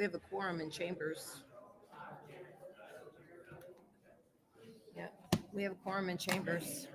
We have a quorum in chambers. Yeah, we have a quorum in chambers.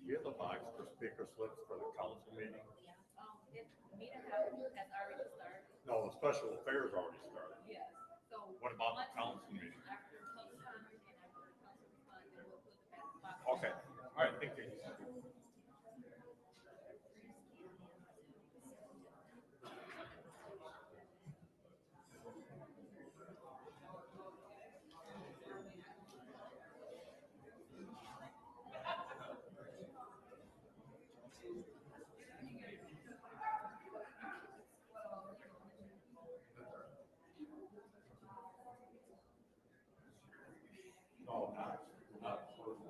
Do you have a box for speaker slips for the council meeting? No, the special affairs already started. What about the council meeting? Okay, all right, thank you. No, not absolutely.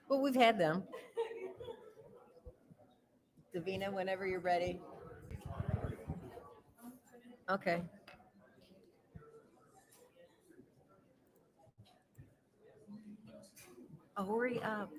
Well, we've had them. Davina, whenever you're ready. Okay. Oh, hurry up.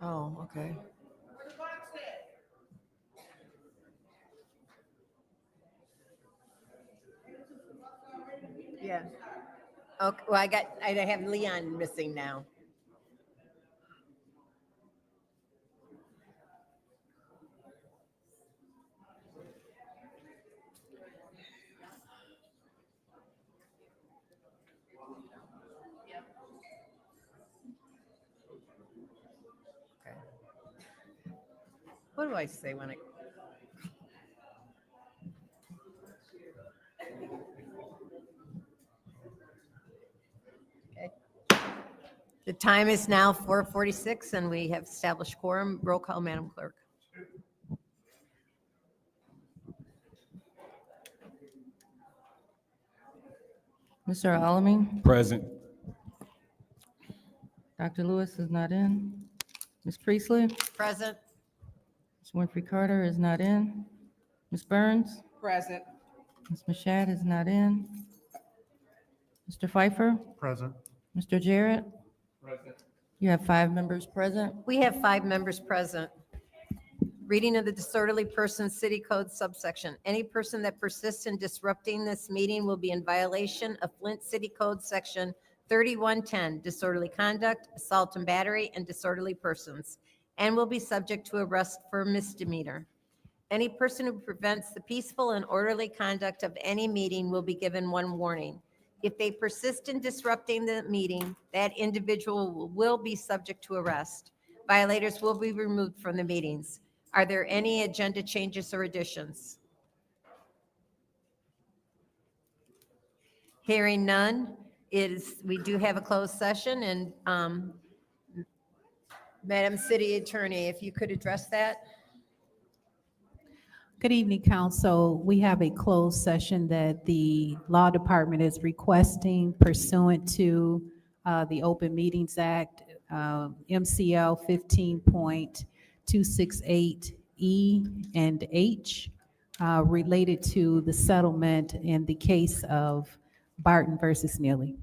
Oh, okay. Yeah. Okay, well, I have Leon missing now. Okay. What do I say when I? Okay. The time is now 4:46 and we have established quorum. Roll call, Madam Clerk. Mr. Alamin? Present. Dr. Lewis is not in. Ms. Priestley? Present. Ms. Winfrey Carter is not in. Ms. Burns? Present. Ms. Mashat is not in. Mr. Pfeiffer? Present. Mr. Jarrett? Present. You have 5 members present. We have 5 members present. Reading of the disorderly person city code subsection. Any person that persists in disrupting this meeting will be in violation of Flint City Code Section 3110, disorderly conduct, assault and battery, and disorderly persons, and will be subject to arrest for misdemeanor. Any person who prevents the peaceful and orderly conduct of any meeting will be given 1 warning. If they persist in disrupting the meeting, that individual will be subject to arrest. Violators will be removed from the meetings. Are there any agenda changes or additions? Hearing none, we do have a closed session, and Madam City Attorney, if you could address that? Good evening, council. We have a closed session that the law department is requesting pursuant to the Open Meetings Act, MCL 15.268E and H, related to the settlement in the case of Barton versus Neely.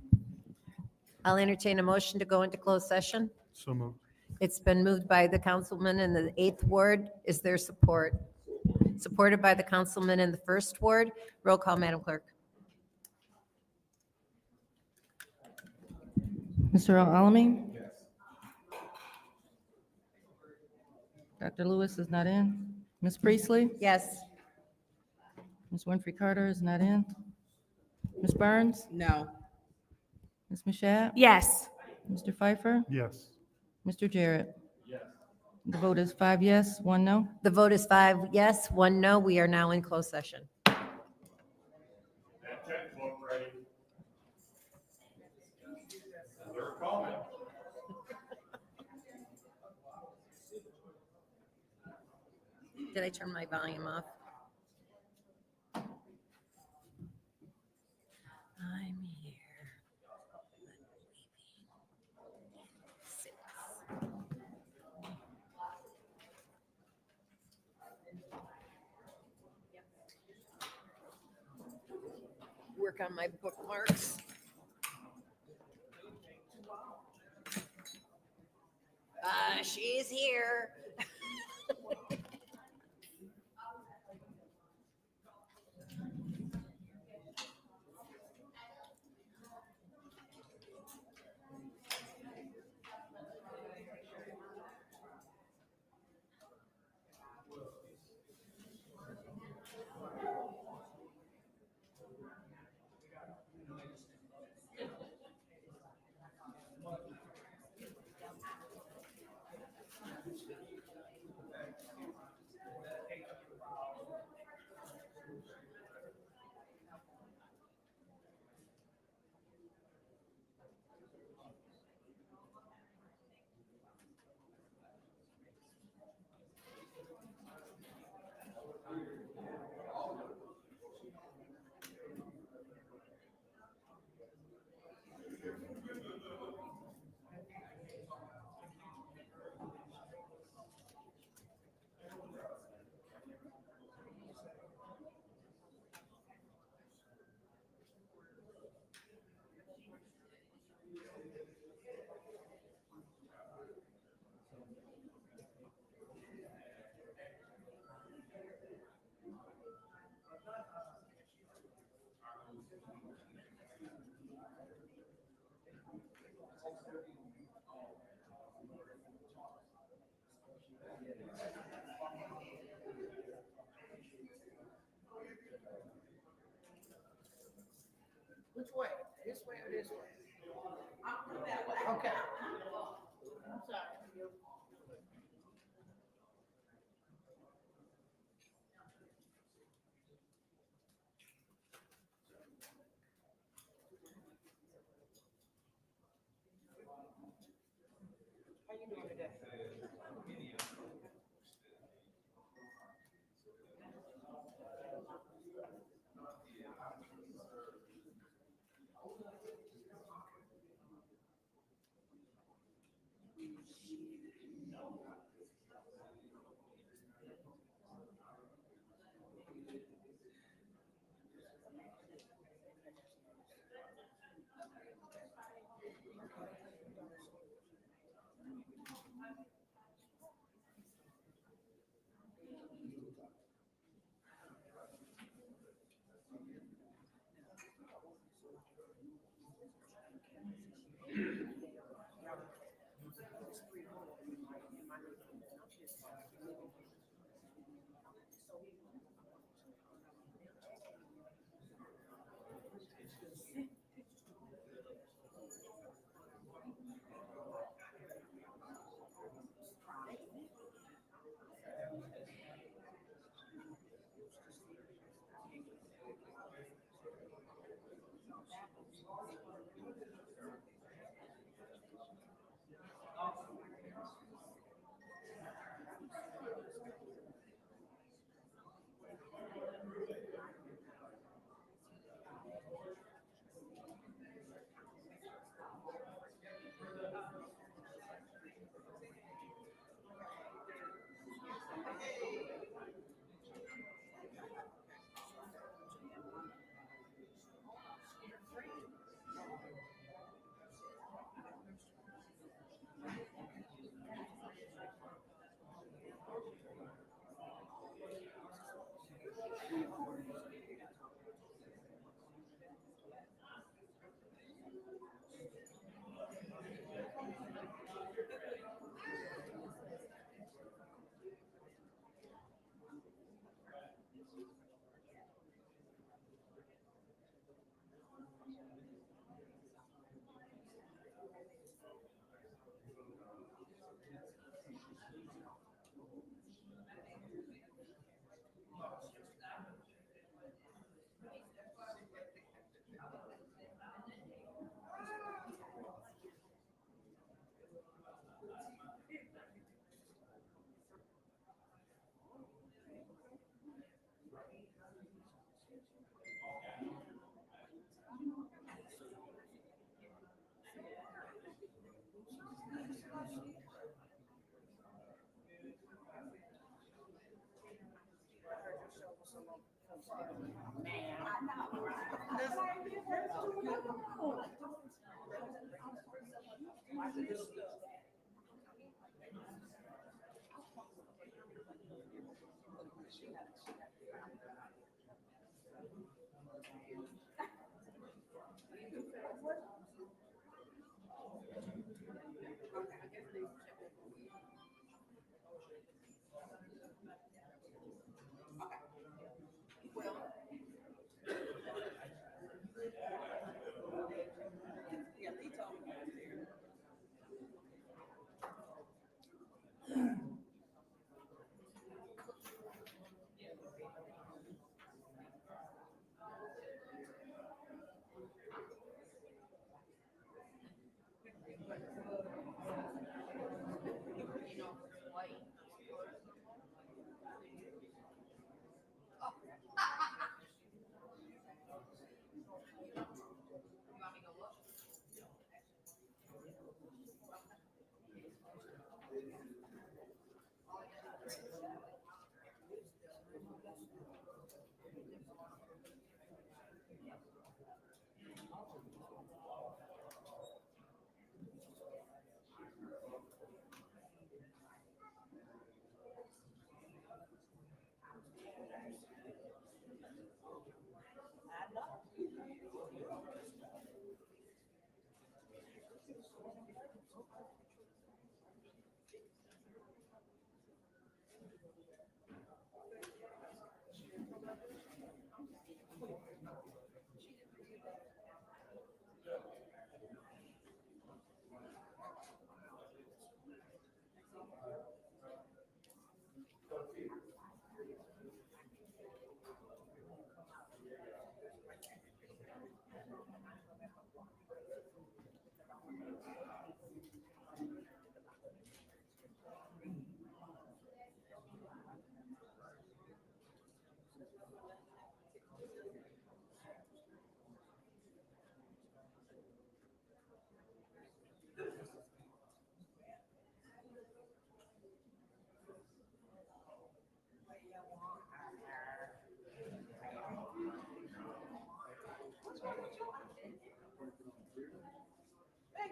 I'll entertain a motion to go into closed session. So moved. It's been moved by the councilman in the 8th ward. Is there support? Supported by the councilman in the 1st ward. Roll call, Madam Clerk. Mr. Alamin? Yes. Dr. Lewis is not in. Ms. Priestley? Yes. Ms. Winfrey Carter is not in. Ms. Burns? No. Ms. Mashat? Yes. Mr. Pfeiffer? Yes. Mr. Jarrett? Yes. The vote is 5 yes, 1 no. The vote is 5 yes, 1 no. We are now in closed session. That checkbook ready. Is there a comment? Did I turn my volume off? I'm here. Six. Work on my bookmarks. She's here. way? This way or this way? Okay. I'm sorry. How you doing today?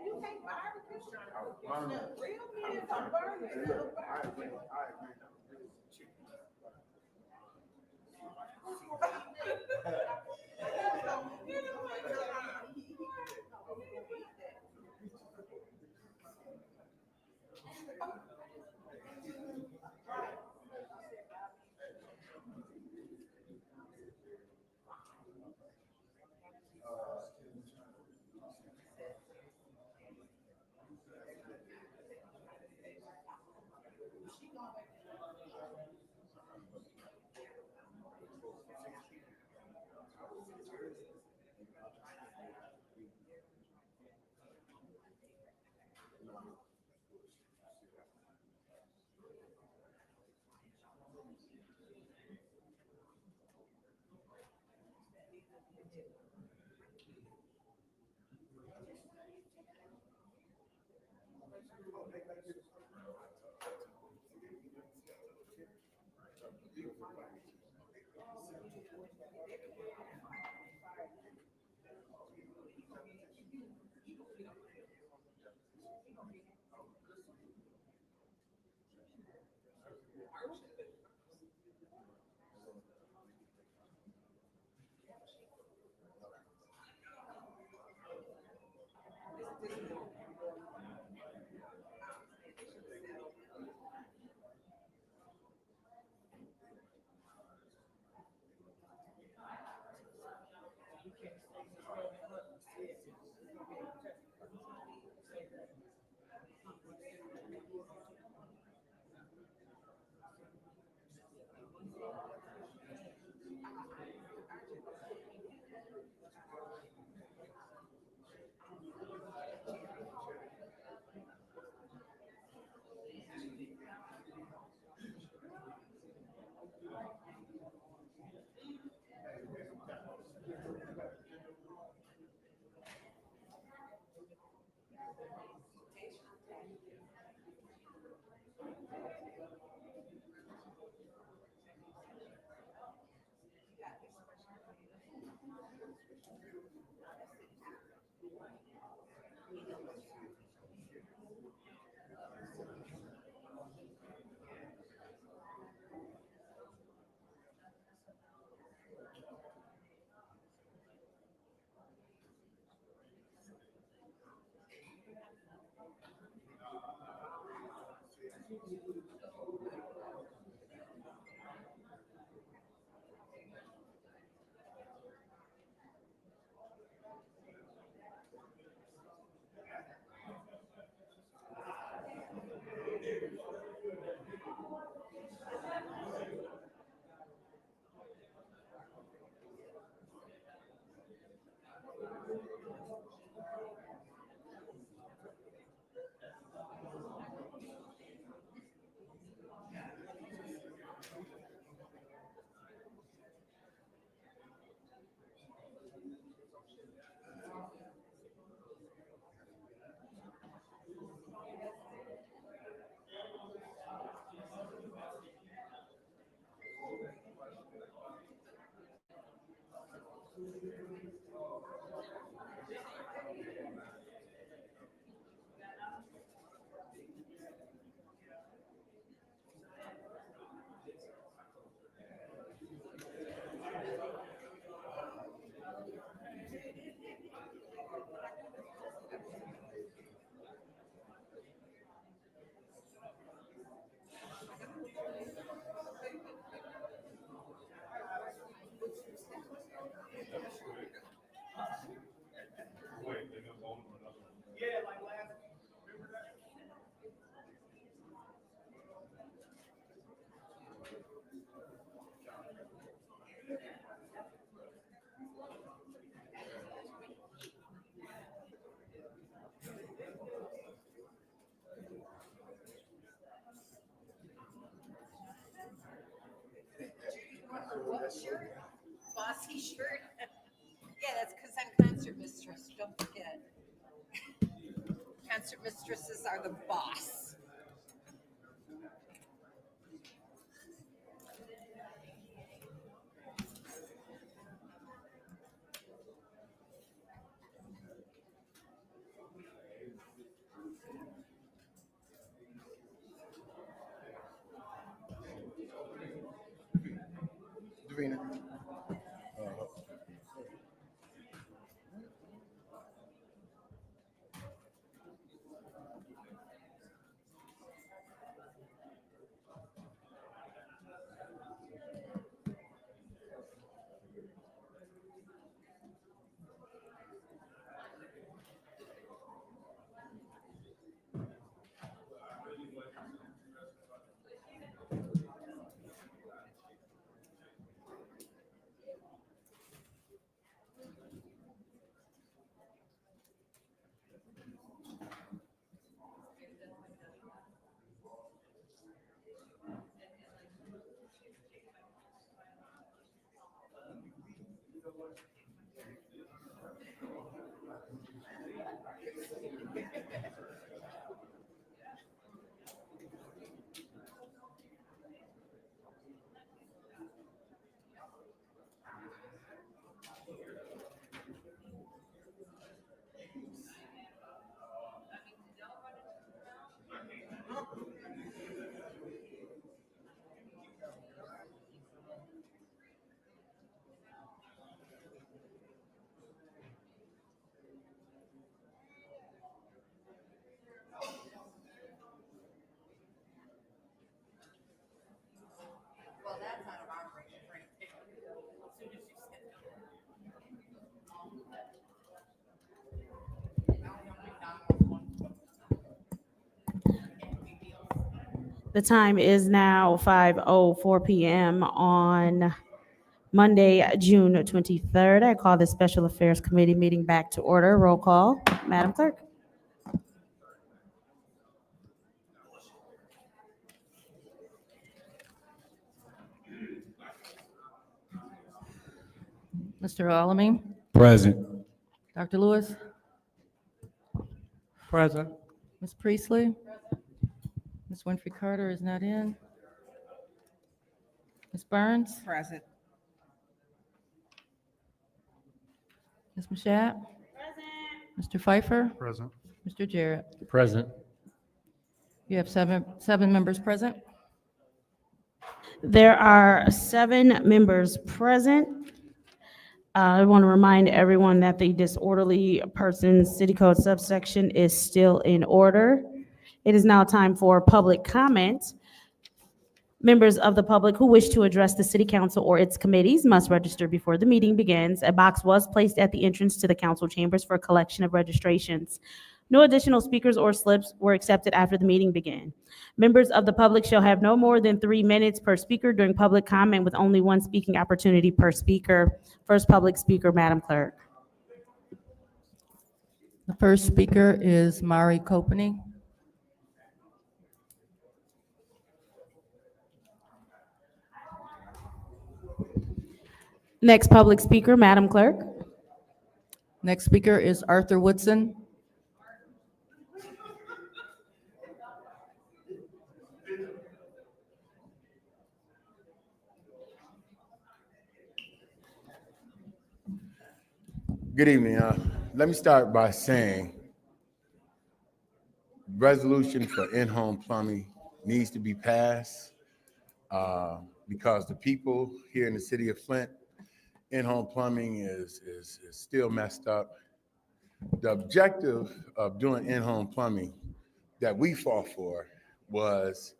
you can't barbecue. Real men don't burn it. They'll barbecue. Wait, they move on to another one. What shirt? Bossy shirt? Yeah, that's because I'm concert mistress, don't forget. Concert mistresses are the boss. Trina. The time is now 5:04 p.m. on Monday, June 23rd. I call the Special Affairs Committee meeting back to order. Roll call, Madam Clerk. Mr. Alamin? Present. Dr. Lewis? Present. Ms. Priestley? Ms. Winfrey Carter is not in. Ms. Burns? Present. Ms. Mashat? Mr. Pfeiffer? Present. Mr. Jarrett? Present. You have seven members present. There are 7 members present. I want to remind everyone that the disorderly persons city code subsection is still in order. It is now time for public comment. Members of the public who wish to address the city council or its committees must register before the meeting begins. A box was placed at the entrance to the council chambers for collection of registrations. No additional speakers or slips were accepted after the meeting began. Members of the public shall have no more than 3 minutes per speaker during public comment, with only 1 speaking opportunity per speaker. First public speaker, Madam Clerk. The first speaker is Mari Copany. Next public speaker, Madam Clerk. Next speaker is Arthur Woodson. Good evening. Let me start by saying resolution for in-home plumbing needs to be passed because the people here in the city of Flint, in-home plumbing is still messed up. The objective of doing in-home plumbing that we fought for was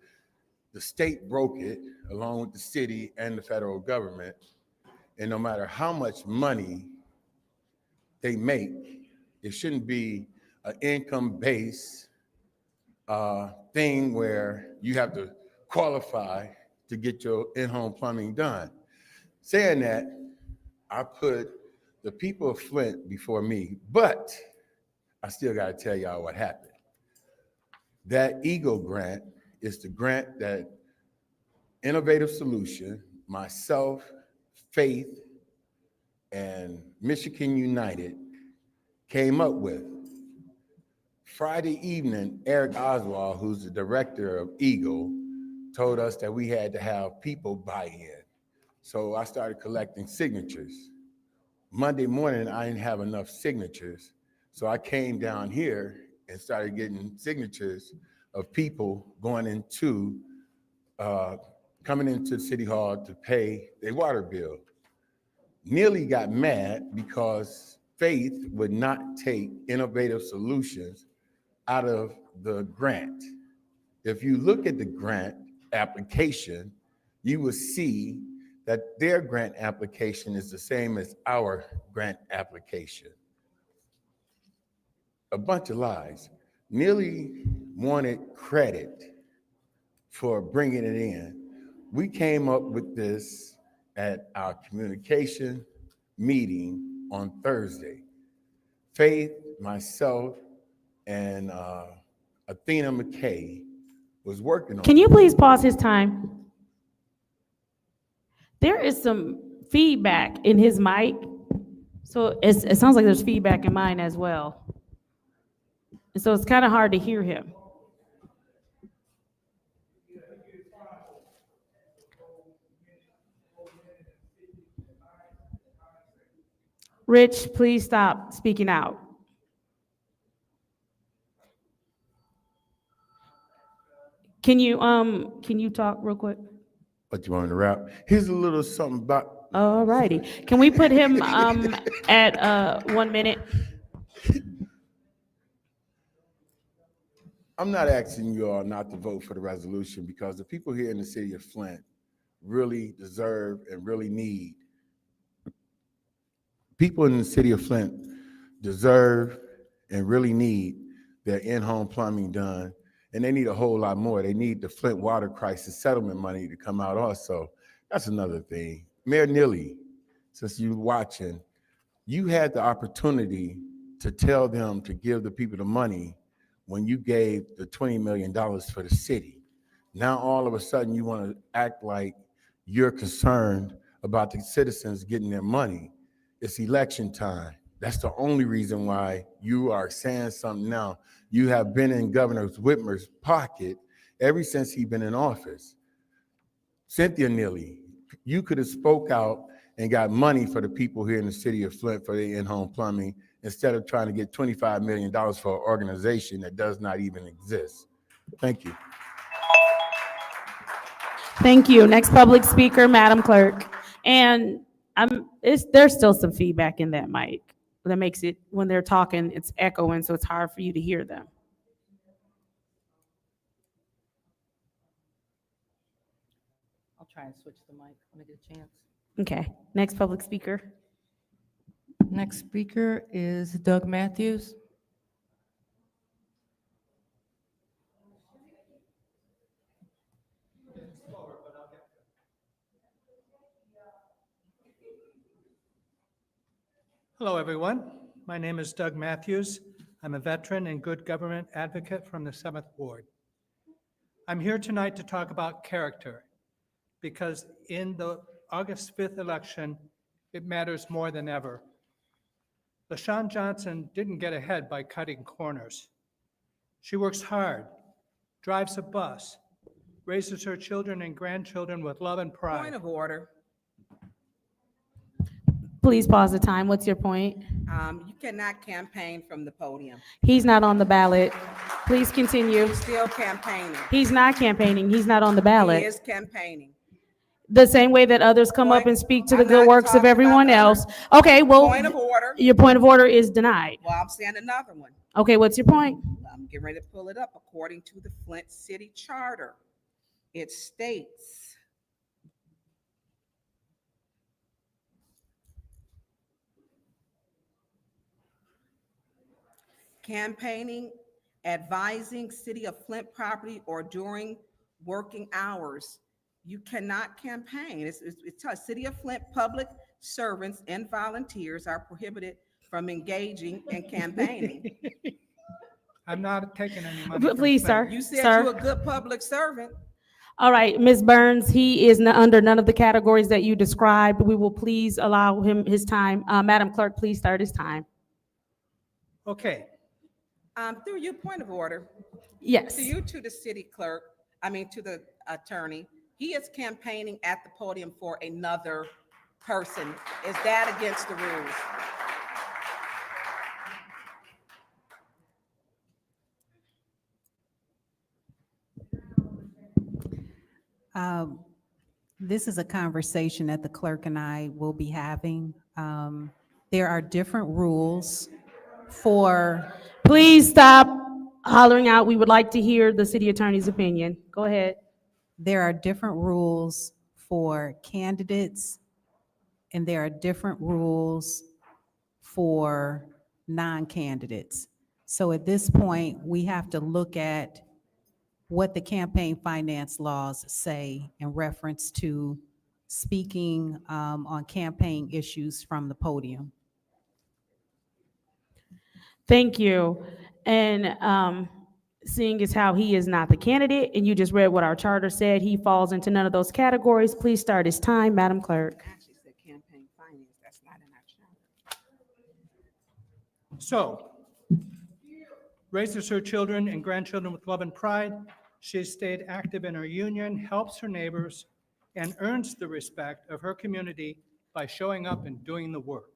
the state broke it along with the city and the federal government. And no matter how much money they make, it shouldn't be an income-based thing where you have to qualify to get your in-home plumbing done. Saying that, I put the people of Flint before me, but I still got to tell y'all what happened. That Eagle grant is the grant that Innovative Solution, myself, Faith, and Michigan United came up with. Friday evening, Eric Oswald, who's the director of Eagle, told us that we had to have people buy in. So I started collecting signatures. Monday morning, I didn't have enough signatures. So I came down here and started getting signatures of people going into coming into City Hall to pay their water bill. Nearly got mad because Faith would not take innovative solutions out of the grant. If you look at the grant application, you will see that their grant application is the same as our grant application. A bunch of lies. Nearly wanted credit for bringing it in. We came up with this at our communication meeting on Thursday. Faith, myself, and Athena McKay was working on Can it. you please pause his time? There is some feedback in his mic, so it sounds like there's feedback in mine as well. And so it's kind of hard to hear him. Rich, please stop speaking out. Can you talk real quick? What, you want me to rap? Here's a little something about. All righty. Can we put him at 1 minute? I'm not asking you all not to vote for the resolution because the people here in the city of Flint really deserve and really need. People in the city of Flint deserve and really need their in-home plumbing done, and they need a whole lot more. They need the Flint water crisis settlement money to come out also. That's another thing. Mayor Neely, since you're watching, you had the opportunity to tell them to give the people the money when you gave the $20 million for the city. Now, all of a sudden, you want to act like you're concerned about the citizens getting their money. It's election time. That's the only reason why you are saying something now. You have been in Governor Whitmer's pocket ever since he's been in office. Cynthia Neely, you could have spoke out and got money for the people here in the city of Flint for their in-home plumbing instead of trying to get $25 million for an organization that does not even exist. Thank you. Thank you. Next public speaker, Madam Clerk. And there's still some feedback in that mic that makes it, when they're talking, it's echoing, so it's hard for you to hear them. I'll try and switch the mic when I get a chance. Okay. Next public speaker. Next speaker is Doug Matthews. Hello, everyone. My name is Doug Matthews. I'm a veteran and good government advocate from the 7th Ward. I'm here tonight to talk about character because in the August 5th election, it matters more than ever. LaShawn Johnson didn't get ahead by cutting corners. She works hard, drives a bus, raises her children and grandchildren with love and pride. Point of order. Please pause the time. What's your point? You cannot campaign from the podium. He's not on the ballot. Please continue. He's still campaigning. He's not campaigning. He's not on the He ballot. is campaigning. The same way that others come up and speak to the I'm good not works of talking about everyone others. else. Okay, well, Point of order. your point of order is denied. Well, I'm saying another one. Okay, what's your point? I'm getting ready to pull it up. According to the Flint City Charter, it states, campaigning, advising city of Flint property or during working hours. You cannot campaign. It's a city of Flint public servants and volunteers are prohibited from engaging in campaigning. I'm not taking any money from Please, Flint. sir. You said Sir. you're a good public servant. All right, Ms. Burns, he is under none of the categories that you described. We will please allow him his time. Madam Clerk, please start his time. Okay, Through your point of order, Yes. to the city clerk, to the attorney, he is campaigning at the podium for another person. Is that against the rules? This is a conversation that the clerk and I will be having. There are different rules for, Please stop hollering out. We would like to hear the city attorney's opinion. Go ahead. there are different rules for candidates, and there are different rules for non-candidates. So at this point, we have to look at what the campaign finance laws say in reference to speaking on campaign issues from the podium. Thank you. And seeing as how he is not the candidate, and you just read what our charter said, he falls into none of those categories. Please start his time, Madam Clerk. Actually said campaign finance, that's not in our charter. So, raises her children and grandchildren with love and pride. She stayed active in her union, helps her neighbors, and earns the respect of her community by showing up and doing the work.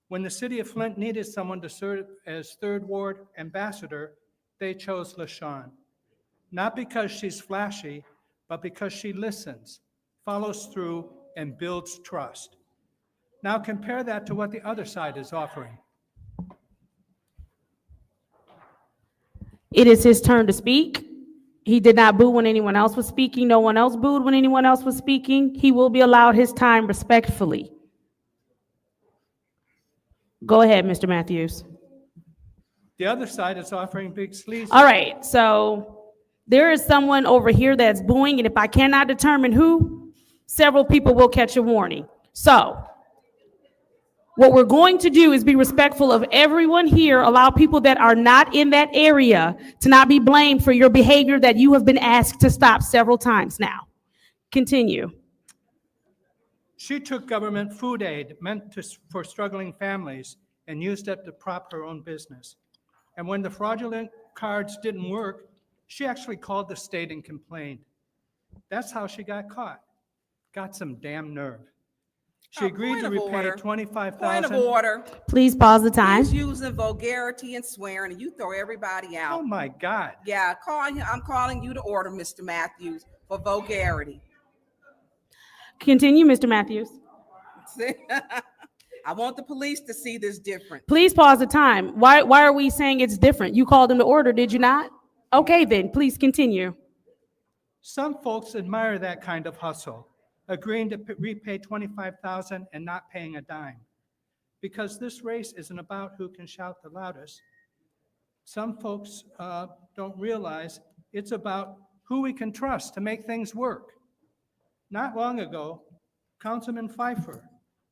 When the city of Flint needed someone to serve as Third Ward ambassador, they chose LaShawn. Not because she's flashy, but because she listens, follows through, and builds trust. Now compare that to what the other side is offering. It is his turn to speak. He did not boo when anyone else was speaking. No one else booed when anyone else was speaking. He will be allowed his time respectfully. Go ahead, Mr. Matthews. The other side is offering big sleaze. All right, so there is someone over here that's booing, and if I cannot determine who, several people will catch a warning. So what we're going to do is be respectful of everyone here, allow people that are not in that area to not be blamed for your behavior that you have been asked to stop several times now. Continue. She took government food aid meant for struggling families and used it to prop her own business. And when the fraudulent cards didn't work, she actually called the state and complained. That's how she got caught. Got some damn nerve. She agreed to Point of repay order. $25,000. Point of order. Please pause the time. He's using vulgarity and swearing, and you throw everybody Oh out. my God. Yeah, I'm calling you to order, Mr. Matthews, for vulgarity. Continue, Mr. Matthews. I want the police to see this different. Please pause the time. Why are we saying it's different? You called him to order, did you not? Okay, then, please continue. Some folks admire that kind of hustle, agreeing to repay $25,000 and not paying a dime. Because this race isn't about who can shout the loudest. Some folks don't realize it's about who we can trust to make things work. Not long ago, Councilman Pfeiffer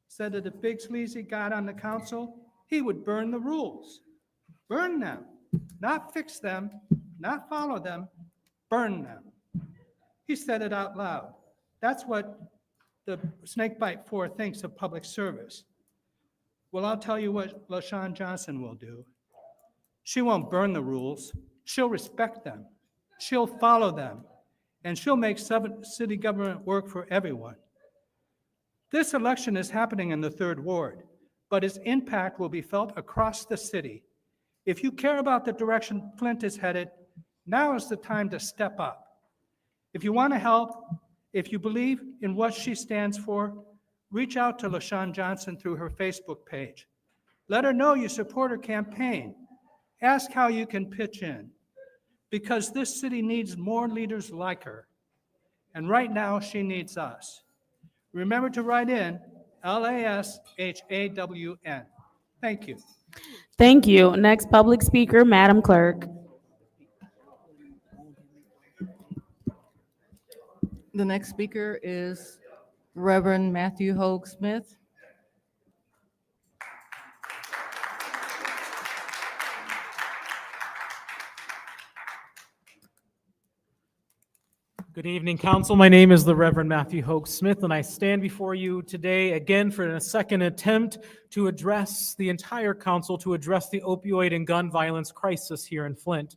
said that if Big Sleazy got on the council, he would burn the rules. Burn them, not fix them, not follow them, burn them. He said it out loud. That's what the Snakebite 4 thinks of public service. Well, I'll tell you what LaShawn Johnson will do. She won't burn the rules. She'll respect them. She'll follow them. And she'll make city government work for everyone. This election is happening in the Third Ward, but its impact will be felt across the city. If you care about the direction Flint is headed, now is the time to step up. If you want to help, if you believe in what she stands for, reach out to LaShawn Johnson through her Facebook page. Let her know you support her campaign. Ask how you can pitch in, because this city needs more leaders like her. And right now, she needs us. Remember to write in LASHAWN. Thank you. Thank you. Next public speaker, Madam Clerk. The next speaker is Reverend Matthew Hogue Smith. Good evening, Council. My name is the Reverend Matthew Hogue Smith, and I stand before you today again for a second attempt to address the entire Council, to address the opioid and gun violence crisis here in Flint.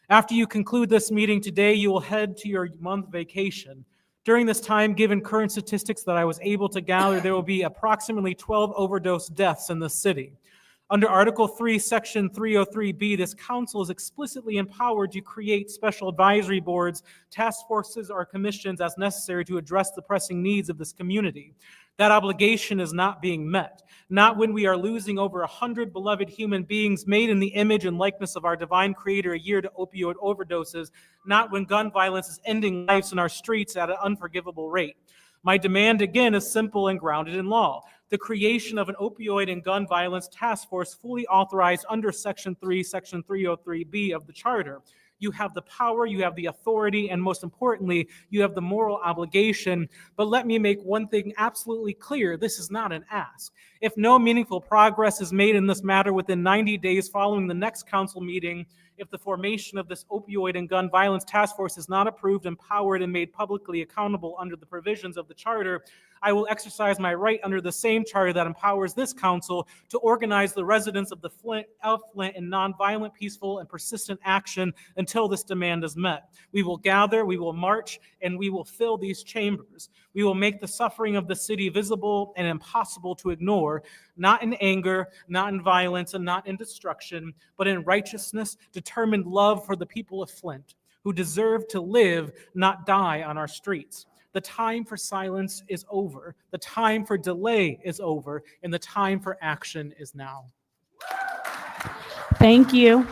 After you conclude this meeting today, you will head to your month vacation. During this time, given current statistics that I was able to gather, there will be approximately 12 overdose deaths in the city. Under Article 3, Section 303B, this council is explicitly empowered to create special advisory boards, task forces, or commissions as necessary to address the pressing needs of this community. That obligation is not being met, not when we are losing over 100 beloved human beings made in the image and likeness of our divine Creator a year to opioid overdoses, not when gun violence is ending lives in our streets at an unforgivable rate. My demand, again, is simple and grounded in law. The creation of an opioid and gun violence task force fully authorized under Section 3, Section 303B of the Charter. You have the power, you have the authority, and most importantly, you have the moral obligation. But let me make one thing absolutely clear. This is not an ask. If no meaningful progress is made in this matter within 90 days following the next council meeting, if the formation of this opioid and gun violence task force is not approved, empowered, and made publicly accountable under the provisions of the Charter, I will exercise my right under the same charter that empowers this council to organize the residents of Flint in nonviolent, peaceful, and persistent action until this demand is met. We will gather, we will march, and we will fill these chambers. We will make the suffering of the city visible and impossible to ignore, not in anger, not in violence, and not in destruction, but in righteousness, determined love for the people of Flint, who deserve to live, not die on our streets. The time for silence is over. The time for delay is over, and the time for action is now. Thank you.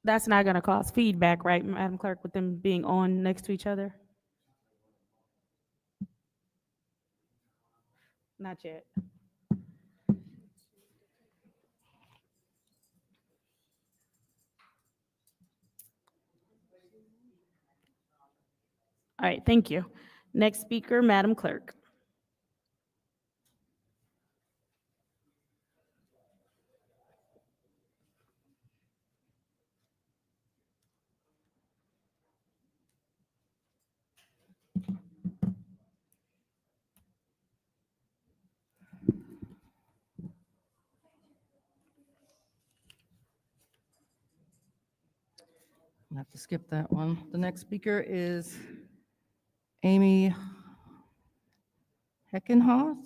That's not going to cause feedback, right, Madam Clerk, with them being on next to each other? Not yet. All right, thank you. Next speaker, Madam Clerk. I have to skip that one. The next speaker is Amy Heckenroth.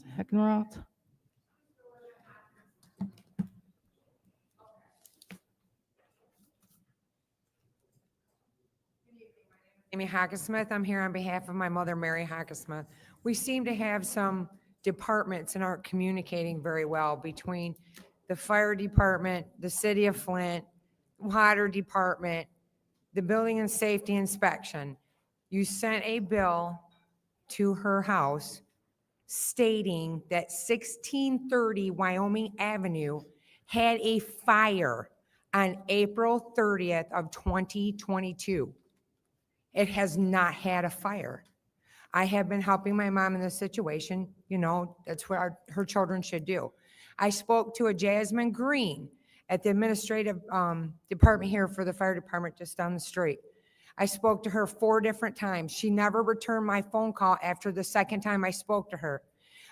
Amy Hockersmith. I'm here on behalf of my mother, Mary Hockersmith. We seem to have some departments and aren't communicating very well between the fire department, the city of Flint, water department, the building and safety inspection. You sent a bill to her house stating that 1630 Wyoming Avenue had a fire on April 30th of 2022. It has not had a fire. I have been helping my mom in this situation. You know, that's what her children should do. I spoke to a Jasmine Green at the administrative department here for the fire department just down the street. I spoke to her 4 different times. She never returned my phone call after the second time I spoke to her.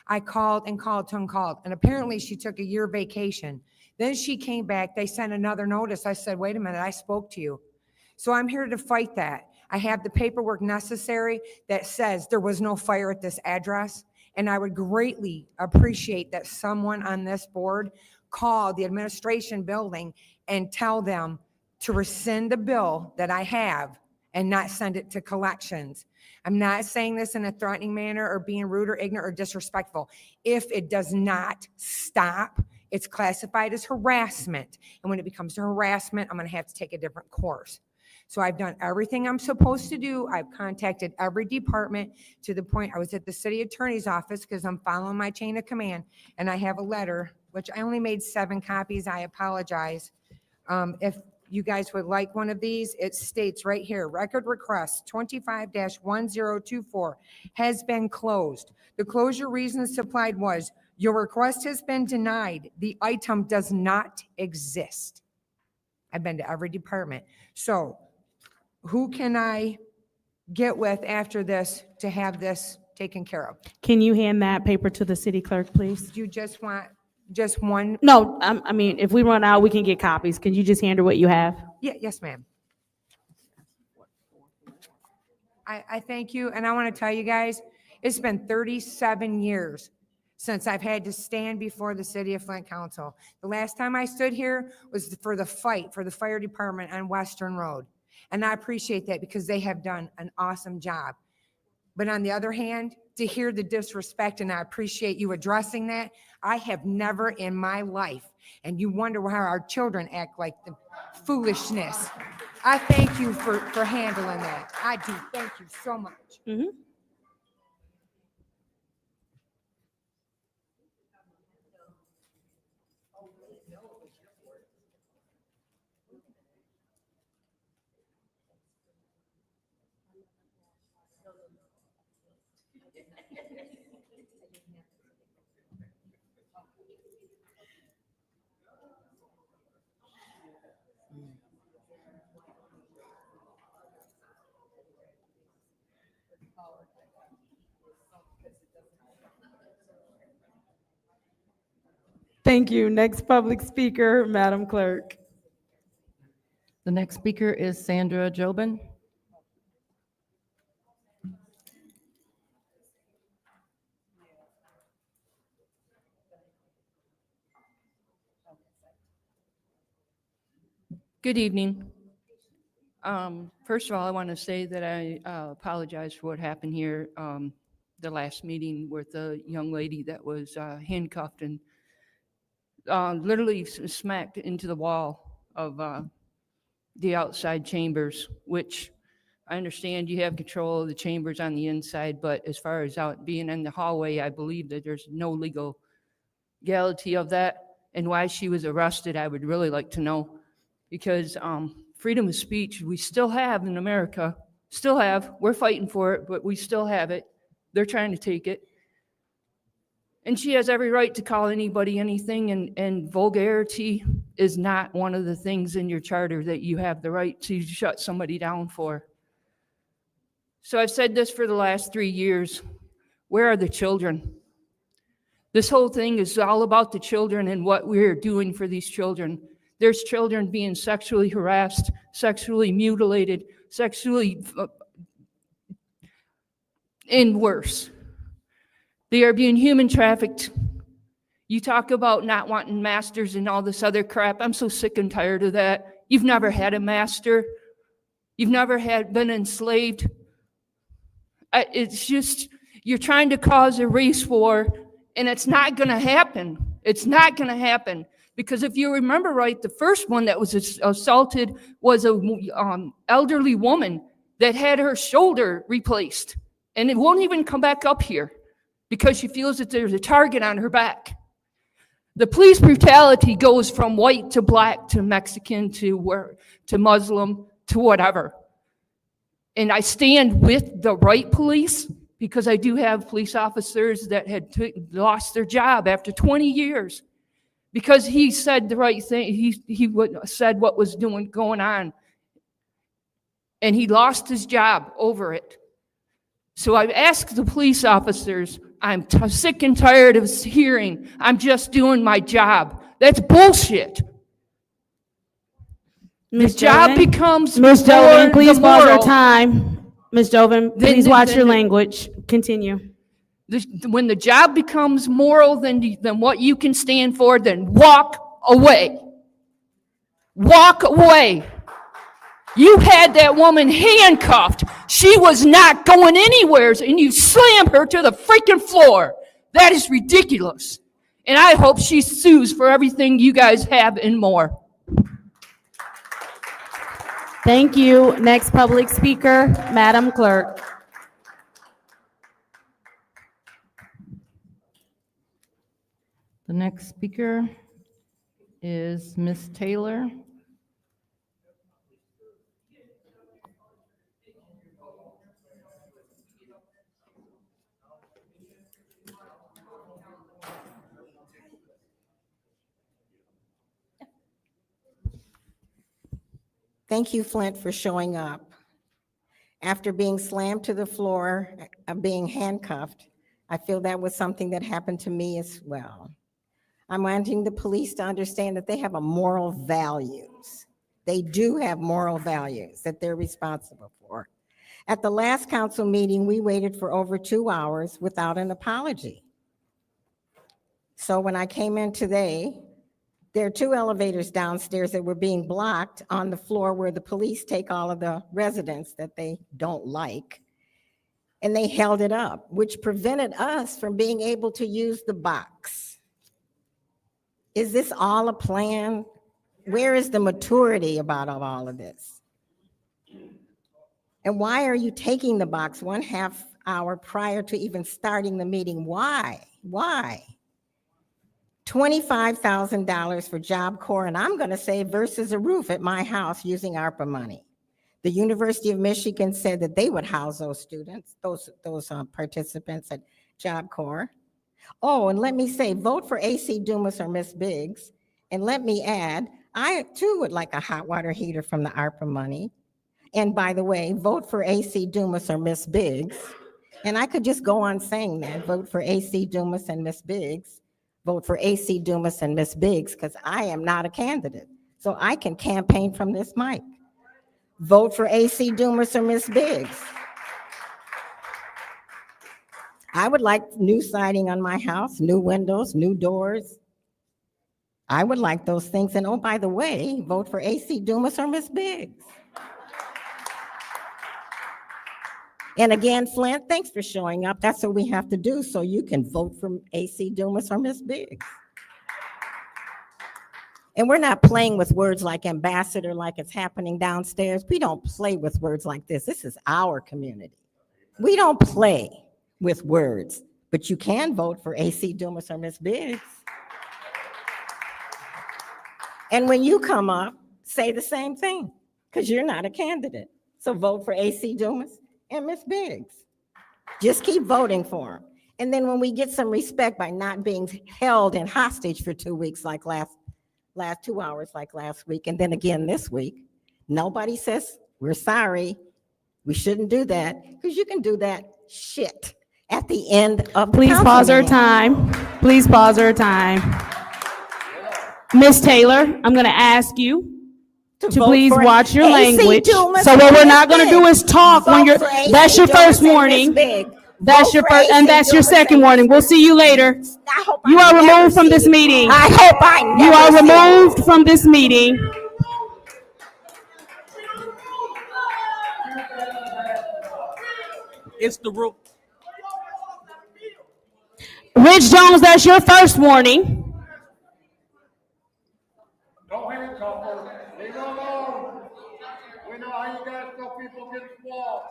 I called and called and called, and apparently she took a year vacation. Then she came back. They sent another notice. I said, wait a minute, I spoke to you. So I'm here to fight that. I have the paperwork necessary that says there was no fire at this address, and I would greatly appreciate that someone on this board call the administration building and tell them to rescind the bill that I have and not send it to collections. I'm not saying this in a threatening manner or being rude or ignorant or disrespectful. If it does not stop, it's classified as harassment. And when it becomes harassment, I'm going to have to take a different course. So I've done everything I'm supposed to do. I've contacted every department to the point I was at the city attorney's office because I'm following my chain of command. And I have a letter, which I only made 7 copies. I apologize. If you guys would like one of these, it states right here, record request 25-1024 has been closed. The closure reason supplied was, your request has been denied. The item does not exist. I've been to every department. So who can I get with after this to have this taken care of. Can you hand that paper to the city clerk, please? Do you just want just one? No, I mean, if we run out, we can get copies. Can you just hand her what you have? Yeah, yes, ma'am. I thank you, and I want to tell you guys, it's been 37 years since I've had to stand before the City of Flint Council. The last time I stood here was for the fight for the fire department on Western Road. And I appreciate that because they have done an awesome job. But on the other hand, to hear the disrespect, and I appreciate you addressing that, I have never in my life, and you wonder how our children act like the foolishness. I thank you for handling that. I do. Thank you so much. Mhm. Thank you. Next public speaker, Madam Clerk. The next speaker is Sandra Jobin. Good evening. First of all, I want to say that I apologize for what happened here the last meeting with the young lady that was handcuffed and literally smacked into the wall of the outside chambers, which I understand you have control of the chambers on the inside, but as far as out being in the hallway, I believe that there's no legality of that. And why she was arrested, I would really like to know. Because freedom of speech, we still have in America, we're fighting for it, but we still have it. They're trying to take it. And she has every right to call anybody anything, and vulgarity is not one of the things in your charter that you have the right to shut somebody down for. So I've said this for the last 3 years. Where are the children? This whole thing is all about the children and what we're doing for these children. There's children being sexually harassed, sexually mutilated, and worse. They are being human trafficked. You talk about not wanting masters and all this other crap. I'm so sick and tired of that. You've never had a master. You've never been enslaved. It's just, you're trying to cause a race war, and it's not going to happen. It's not going to happen. Because if you remember right, the first one that was assaulted was a elderly woman that had her shoulder replaced. And it won't even come back up here because she feels that there's a target on her back. The police brutality goes from white to black to Mexican to Muslim to whatever. And I stand with the right police because I do have police officers that had lost their job after 20 years. Because he said the right thing, he said what was going on, and he lost his job over it. So I've asked the police officers, I'm sick and tired of hearing, I'm just doing my job. That's bullshit. The job becomes Ms. Jovin, please pause our moral. time. Ms. Jovin, please watch your language. Continue. When the job becomes moral than what you can stand for, then walk away. Walk away. You had that woman handcuffed. She was not going anywhere, and you slammed her to the freaking floor. That is ridiculous. And I hope she sues for everything you guys have and more. Thank you. Next public speaker, Madam Clerk. The next speaker is Ms. Taylor. Thank you, Flint, for showing up. After being slammed to the floor, being handcuffed, I feel that was something that happened to me as well. I'm wanting the police to understand that they have a moral values. They do have moral values that they're responsible for. At the last council meeting, we waited for over 2 hours without an apology. So when I came in today, there are 2 elevators downstairs that were being blocked on the floor where the police take all of the residents that they don't like. And they held it up, which prevented us from being able to use the box. Is this all a plan? Where is the maturity about all of this? And why are you taking the box 1/2 hour prior to even starting the meeting? Why? Why? $25,000 for Job Corps, and I'm going to say versus a roof at my house using ARPA money. The University of Michigan said that they would house those students, those participants at Job Corps. Oh, and let me say, vote for AC Dumas or Miss Biggs. And let me add, I too would like a hot water heater from the ARPA money. And by the way, vote for AC Dumas or Miss Biggs. And I could just go on saying that, vote for AC Dumas and Miss Biggs. Vote for AC Dumas and Miss Biggs, because I am not a candidate. So I can campaign from this mic. Vote for AC Dumas or Miss Biggs. I would like new siding on my house, new windows, new doors. I would like those things. And oh, by the way, vote for AC Dumas or Miss Biggs. And again, Flint, thanks for showing up. That's what we have to do so you can vote for AC Dumas or Miss Biggs. And we're not playing with words like ambassador like it's happening downstairs. We don't play with words like this. This is our community. We don't play with words, but you can vote for AC Dumas or Miss Biggs. And when you come up, say the same thing, because you're not a candidate. So vote for AC Dumas and Miss Biggs. Just keep voting for them. And then when we get some respect by not being held in hostage for 2 weeks like last 2 hours like last week, and then again this week, nobody says, we're sorry, we shouldn't do that, because you can do that shit at the end of the Please council pause our meeting. time. Please pause our time. Ms. Taylor, I'm going to ask you to vote please for watch your AC language. Dumas So what and we're Miss not going to do Biggs. is talk when Vote you're, for AC that's your Dumas first and Miss warning. Biggs. That's Vote your for first, and AC that's your Dumas and second Miss warning. We'll Biggs. see you later. I hope You I are never removed from see this you. meeting. I hope I never You are see you. removed from this meeting. It's the rule. Rich Jones, that's your first warning. Don't handcuff her. Leave her alone. We know how you guys throw people against the wall.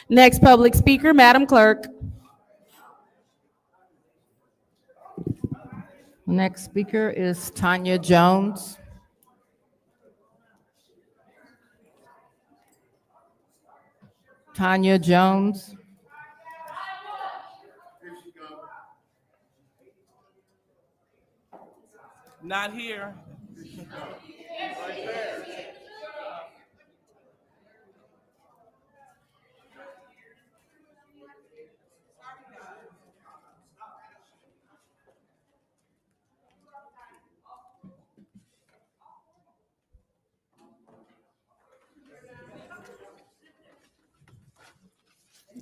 Next public speaker, Madam Clerk. Next speaker is Tanya Jones. Tanya Jones. Not here.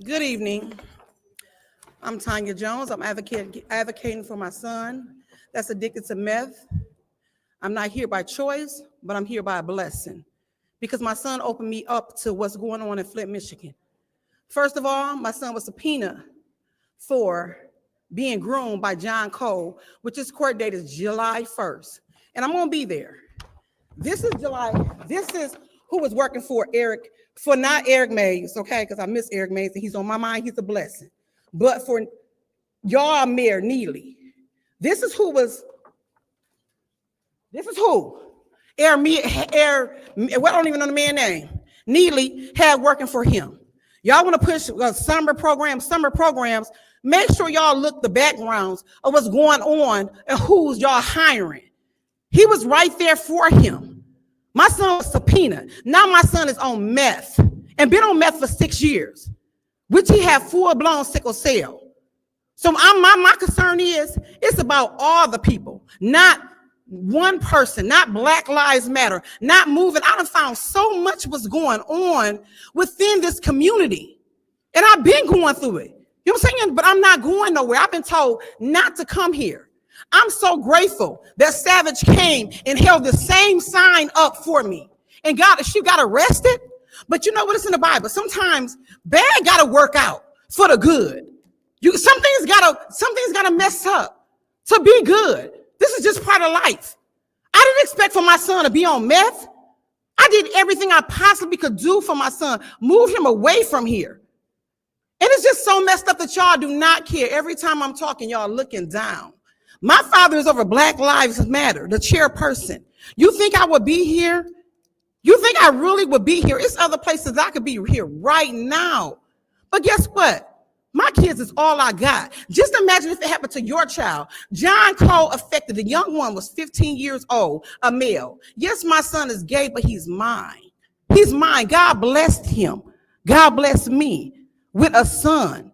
Good evening. I'm Tanya Jones. I'm advocating for my son that's addicted to meth. I'm not here by choice, but I'm here by a blessing because my son opened me up to what's going on in Flint, Michigan. First of all, my son was subpoenaed for being groomed by John Cole, which his court date is July 1st. And I'm gonna be there. This is who was working for Eric, for not Eric Mays, okay? Because I miss Eric Mays and he's on my mind, he's a blessing. But for y'all, Mayor Neely, this is who. I don't even know the man's name. Neely had working for him. Y'all want to push summer programs, make sure y'all look the backgrounds of what's going on and who's y'all hiring. He was right there for him. My son was subpoenaed. Now my son is on meth and been on meth for 6 years, which he had full-blown sickle cell. So my concern is it's about all the people, not one person, not Black Lives Matter, not moving. I done found so much was going on within this community. And I've been going through it. You know what I'm saying? But I'm not going nowhere. I've been told not to come here. I'm so grateful that Savage came and held the same sign up for me. And she got arrested. But you know what? It's in the Bible. Sometimes bad got to work out for the good. Something's gotta mess up to be good. This is just part of life. I didn't expect for my son to be on meth. I did everything I possibly could do for my son, move him away from here. And it's just so messed up that y'all do not care. Every time I'm talking, y'all looking down. My father is over Black Lives Matter, the chairperson. You think I would be here? You think I really would be here? It's other places I could be here right now. But guess what? My kids is all I got. Just imagine if it happened to your child. John Cole affected. The young one was 15 years old, a male. Yes, my son is gay, but he's mine. He's mine. God blessed him. God blessed me with a son.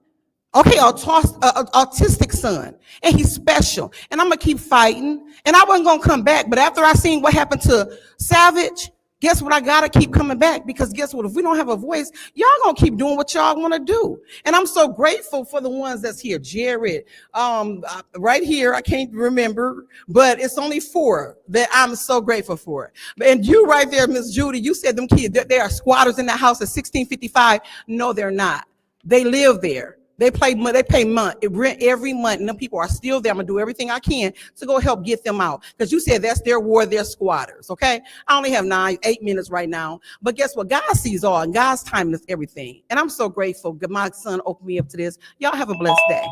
Okay, autistic son. And he's special. And I'm going to keep fighting. And I wasn't going to come back. But after I seen what happened to Savage, guess what? I got to keep coming back, because guess what? If we don't have a voice, y'all going to keep doing what y'all want to do. And I'm so grateful for the ones that's here. Jared, right here, I can't remember, but it's only 4 that I'm so grateful for. And you right there, Miss Judy, you said them kids, they are squatters in that house at 1655. No, they're not. They live there. They pay rent every month, and them people are still there. I'm gonna do everything I can to go help get them out, because you said that's their war, they're squatters. Okay, I only have 8 minutes right now, but guess what? God sees all, and God's timing is everything. And I'm so grateful that my son opened me up to this. Y'all have a blessed day.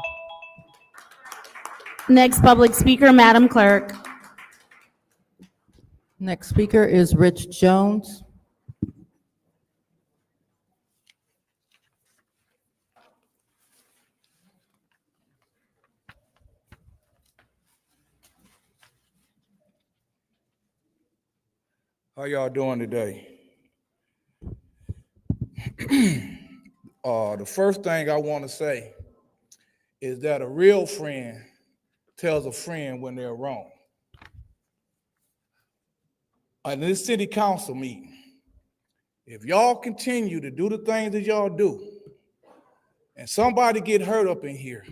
Next public speaker, Madam Clerk. Next speaker is Rich Jones. How y'all doing today? The first thing I want to say is that a real friend tells a friend when they're wrong. In this city council meeting, if y'all continue to do the things that y'all do, and somebody get hurt up in here,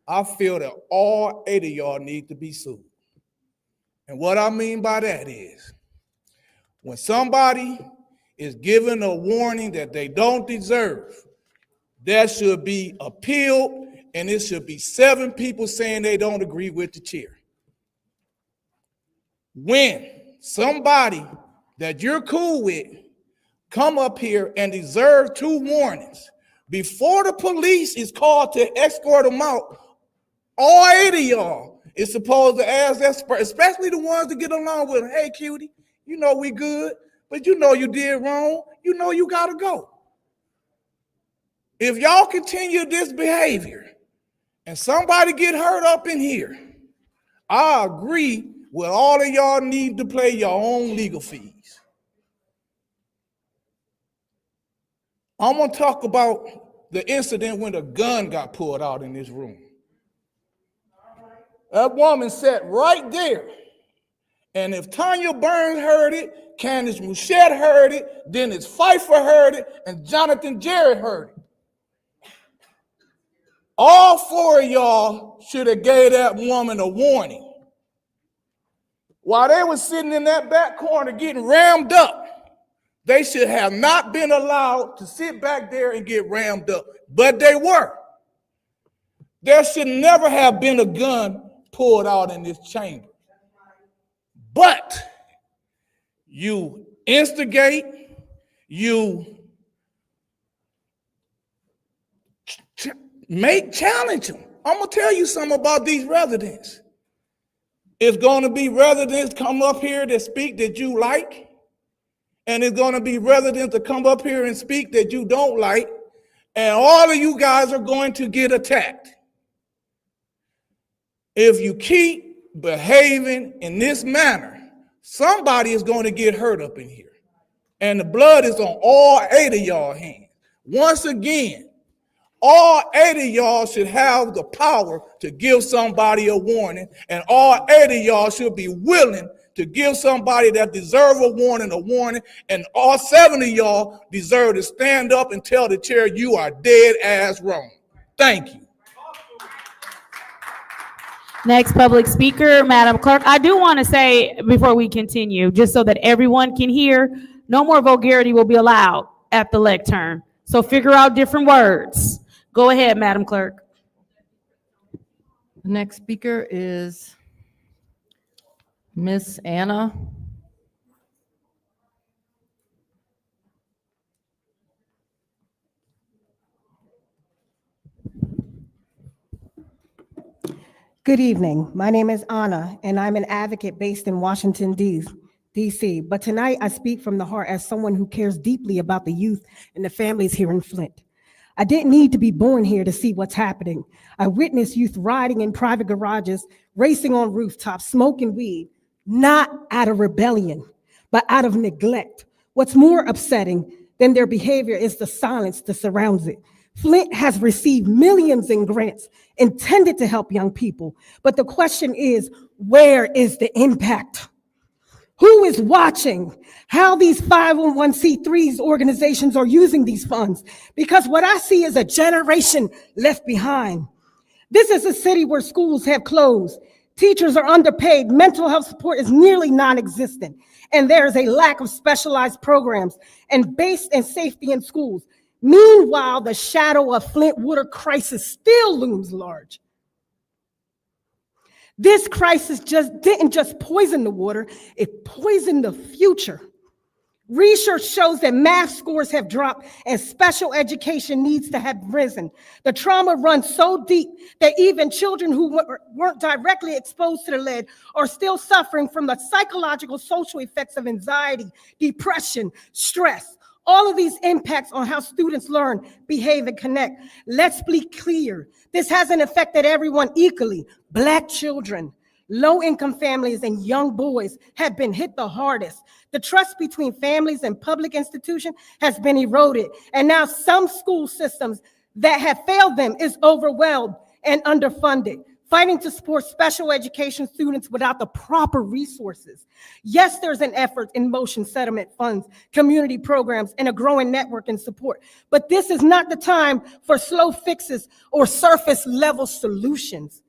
I feel that all 8 of y'all need to be sued. And what I mean by that is, when somebody is given a warning that they don't deserve, that should be appealed, and it should be 7 people saying they don't agree with the chair. When somebody that you're cool with come up here and deserve 2 warnings, before the police is called to escort them out, all 8 of y'all is supposed to ask that, especially the ones that get along with them, hey, cutie, you know we good, but you know you did wrong. You know you got to go. If y'all continue this behavior and somebody get hurt up in here, I agree with all of y'all need to pay your own legal fees. I'm going to talk about the incident when a gun got pulled out in this room. That woman sat right there. And if Tanya Burns heard it, Candace Mouchette heard it, Dennis Pfeiffer heard it, and Jonathan Jarrett heard it. All 4 of y'all should have gave that woman a warning. While they were sitting in that back corner getting rammed up, they should have not been allowed to sit back there and get rammed up, but they were. There should never have been a gun pulled out in this chamber. But you instigate, you challenge them. I'm going to tell you something about these residents. It's going to be residents come up here that speak that you like, and it's going to be residents that come up here and speak that you don't like, and all of you guys are going to get attacked if you keep behaving in this manner. Somebody is going to get hurt up in here, and the blood is on all 8 of y'all hands. Once again, all 8 of y'all should have the power to give somebody a warning, and all 8 of y'all should be willing to give somebody that deserve a warning, and all 7 of y'all deserve to stand up and tell the chair you are dead ass wrong. Thank you. Next public speaker, Madam Clerk. I do want to say before we continue, just so that everyone can hear, no more vulgarity will be allowed at the lectern. So figure out different words. Go ahead, Madam Clerk. The next speaker is Miss Anna. Good evening. My name is Anna, and I'm an advocate based in Washington, D.C. But tonight I speak from the heart as someone who cares deeply about the youth and the families here in Flint. I didn't need to be born here to see what's happening. I witnessed youth riding in private garages, racing on rooftops, smoking weed, not out of rebellion, but out of neglect. What's more upsetting than their behavior is the silence that surrounds it. Flint has received millions in grants intended to help young people, but the question is, where is the impact? Who is watching how these 501c3 organizations are using these funds? Because what I see is a generation left behind. This is a city where schools have closed, teachers are underpaid, mental health support is nearly non-existent, and there is a lack of specialized programs and base and safety in schools. Meanwhile, the shadow of Flint water crisis still looms large. This crisis didn't just poison the water, it poisoned the future. Research shows that math scores have dropped and special education needs to have risen. The trauma runs so deep that even children who weren't directly exposed to the lead are still suffering from the psychological, social effects of anxiety, depression, stress. All of these impacts on how students learn, behave, and connect. Let's be clear. This hasn't affected everyone equally. Black children, low-income families, and young boys have been hit the hardest. The trust between families and public institutions has been eroded. And now some school systems that have failed them is overwhelmed and underfunded, fighting to support special education students without the proper resources. Yes, there's an effort in motion settlement funds, community programs, and a growing network and support. But this is not the time for slow fixes or surface level solutions.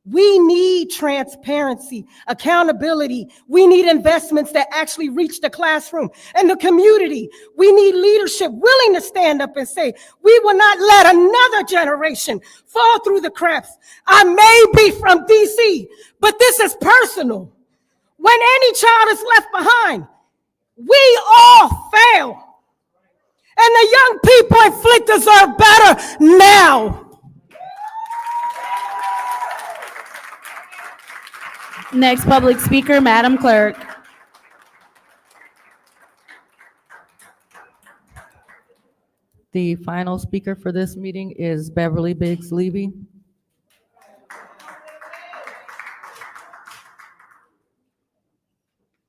We need transparency, accountability. We need investments that actually reach the classroom and the community. We need leadership willing to stand up and say, we will not let another generation fall through the cracks. I may be from DC, but this is personal. When any child is left behind, we all fail. And the young people in Flint deserve better now. Next public speaker, Madam Clerk. The final speaker for this meeting is Beverly Biggs Levy.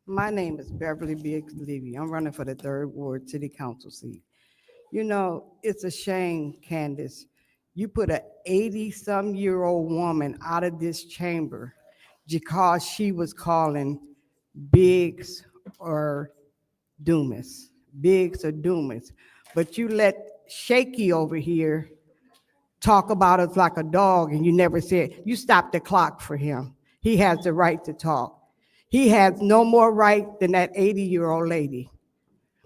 My name is Beverly Biggs Levy. I'm running for the 3rd Ward City Council seat. You know, it's a shame, Candace. You put an 80-some-year-old woman out of this chamber because she was calling Biggs or Dumas. Biggs or Dumas. But you let Shaky over here talk about us like a dog, and you never said, you stopped the clock for him. He has the right to talk. He has no more right than that 80-year-old lady.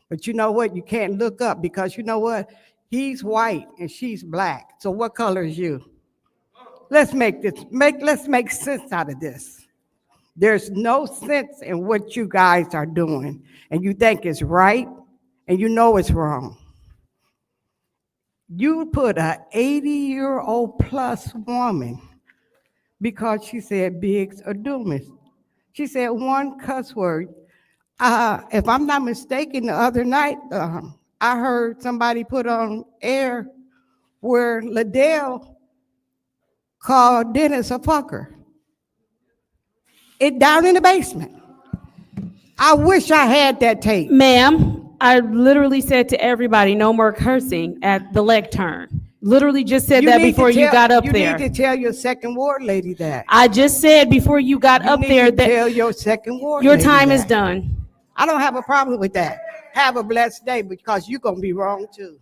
But you know what? You can't look up because you know what? He's white and she's black. So what color is you? Let's make sense out of this. There's no sense in what you guys are doing, and you think it's right, and you know it's wrong. You put an 80-year-old plus woman because she said Biggs or Dumas. She said one cuss word. If I'm not mistaken, the other night, I heard somebody put on air where Liddell called Dennis a fucker. It down in the basement. I wish I had that tape. Ma'am, I literally said to everybody, no more cursing at the lectern. Literally just said that need to before you tell- got up You there. need to tell your second ward lady that. I just said before you got up You there need to that tell your second ward your lady time is that. done. I don't have a problem with that. Have a blessed day, because you're gonna be wrong too.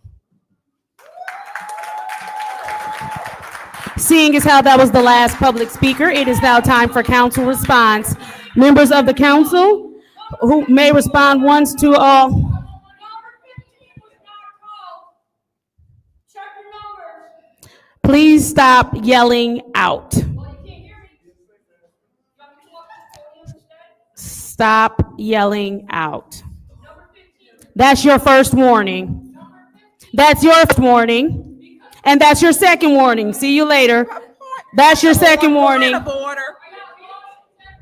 Seeing as how that was the last public speaker, it is now time for council response. Members of the council who may respond once to all. Please stop yelling out. Stop yelling out. That's your first warning. That's your first warning. And that's your second warning. See you later. That's your second warning. Point of order.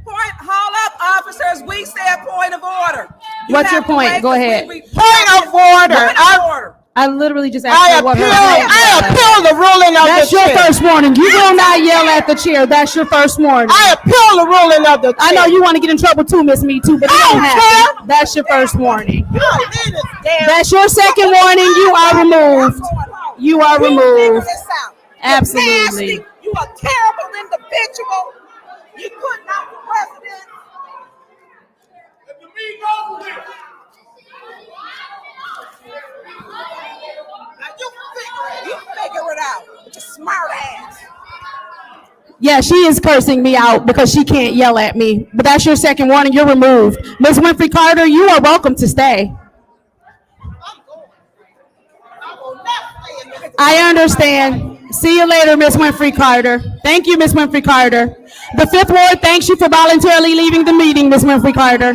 Hold up, officers. We said point of order. You What's your have to point? wait Go till we ahead. read- Point of order. Point of order. I literally just asked her what her point I was. appeal the ruling of That's the your chair. first warning. You will not yell at the chair. That's your first warning. I appeal the ruling of the chair. I know you want to get in trouble too, Miss Me Too, but you don't have to. That's your first warning. That's your second warning. You are removed. You are removed. Absolutely. Nasty. You a terrible individual. You couldn't out the president. Now you figure it out with your smart ass. Yeah, she is cursing me out because she can't yell at me. But that's your second warning. You're removed. Ms. Winfrey Carter, you are welcome to stay. I understand. See you later, Ms. Winfrey Carter. Thank you, Ms. Winfrey Carter. The Fifth Ward thanks you for voluntarily leaving the meeting, Ms. Winfrey Carter.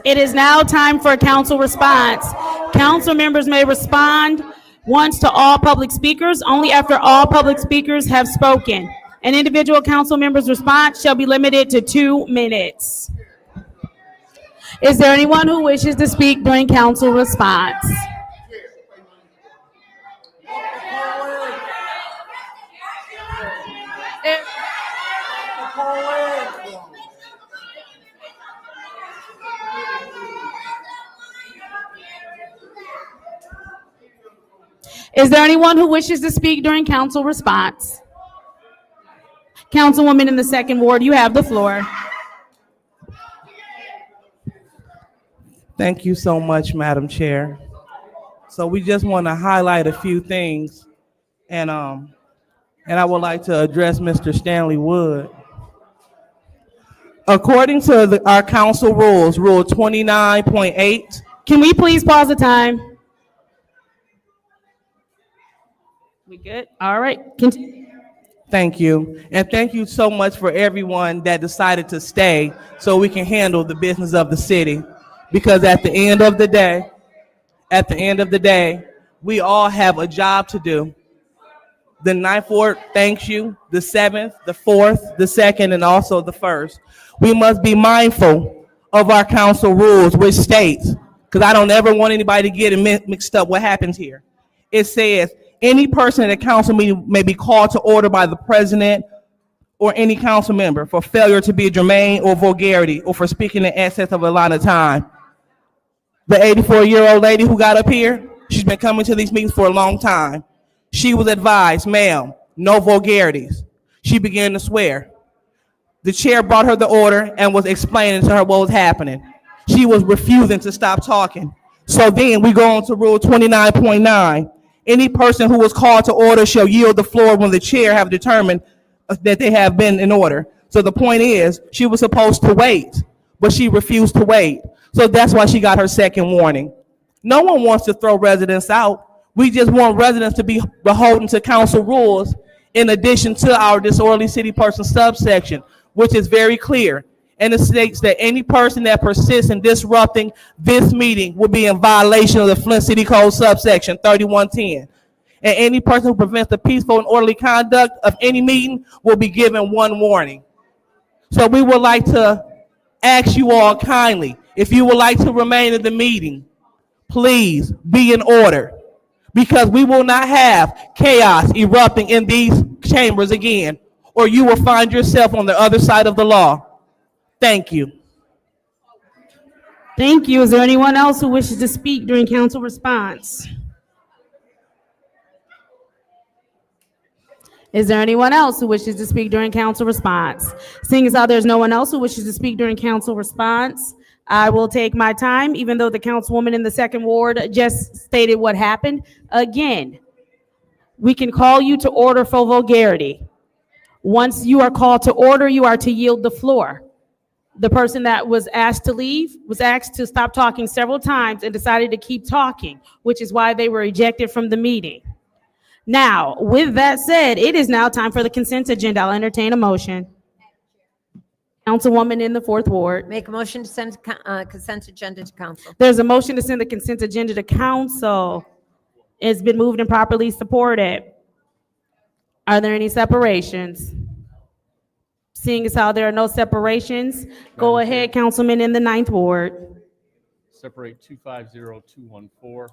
It is now time for a council response. Council members may respond once to all public speakers, only after all public speakers have spoken. An individual council member's response shall be limited to 2 minutes. Is there anyone who wishes to speak during council response? Is there anyone who wishes to speak during council response? Councilwoman in the second ward, you have the floor. Thank you so much, Madam Chair. So we just want to highlight a few things, and I would like to address Mr. Stanley Wood. According to our council rules, Rule 29.8. Can we please pause the time? We good? All right. Thank you. And thank you so much for everyone that decided to stay so we can handle the business of the city. Because at the end of the day, we all have a job to do. The Ninth Ward thanks you, the 7th, the 4th, the 2nd, and also the 1st. We must be mindful of our council rules, which states, because I don't ever want anybody to get it mixed up what happens here. It says, any person at a council meeting may be called to order by the president or any council member for failure to be germane or vulgarity or for speaking in excess of a lot of time. The 84-year-old lady who got up here, she's been coming to these meetings for a long time. She was advised, ma'am, No vulgarities. She began to swear. The chair brought her the order and was explaining to her what was happening. She was refusing to stop talking. So then we go on to Rule 29.9. Any person who was called to order shall yield the floor when the chair have determined that they have been in order. So the point is, she was supposed to wait, but she refused to wait. So that's why she got her second warning. No one wants to throw residents out. We just want residents to be beholden to council rules in addition to our disorderly city person subsection, which is very clear. And it states that any person that persists in disrupting this meeting will be in violation of the Flint City Code subsection 3110. And any person who prevents the peaceful and orderly conduct of any meeting will be given one warning. So we would like to ask you all kindly, if you would like to remain in the meeting, please be in order, because we will not have chaos erupting in these chambers again, or you will find yourself on the other side of the law. Thank you. Thank you. Is there anyone else who wishes to speak during council response? Is there anyone else who wishes to speak during council response? Seeing as how there's no one else who wishes to speak during council response, I will take my time, even though the councilwoman in the second ward just stated what happened. Again, we can call you to order for vulgarity. Once you are called to order, you are to yield the floor. The person that was asked to leave was asked to stop talking several times and decided to keep talking, which is why they were ejected from the meeting. Now, with that said, it is now time for the consent agenda. I'll entertain a motion. Councilwoman in the fourth ward. Make a motion to send consent agenda to council. There's a motion to send the consent agenda to council. It's been moved and properly supported. Are there any separations? Seeing as how there are no separations, go ahead, Councilman in the ninth ward. Separate 250214.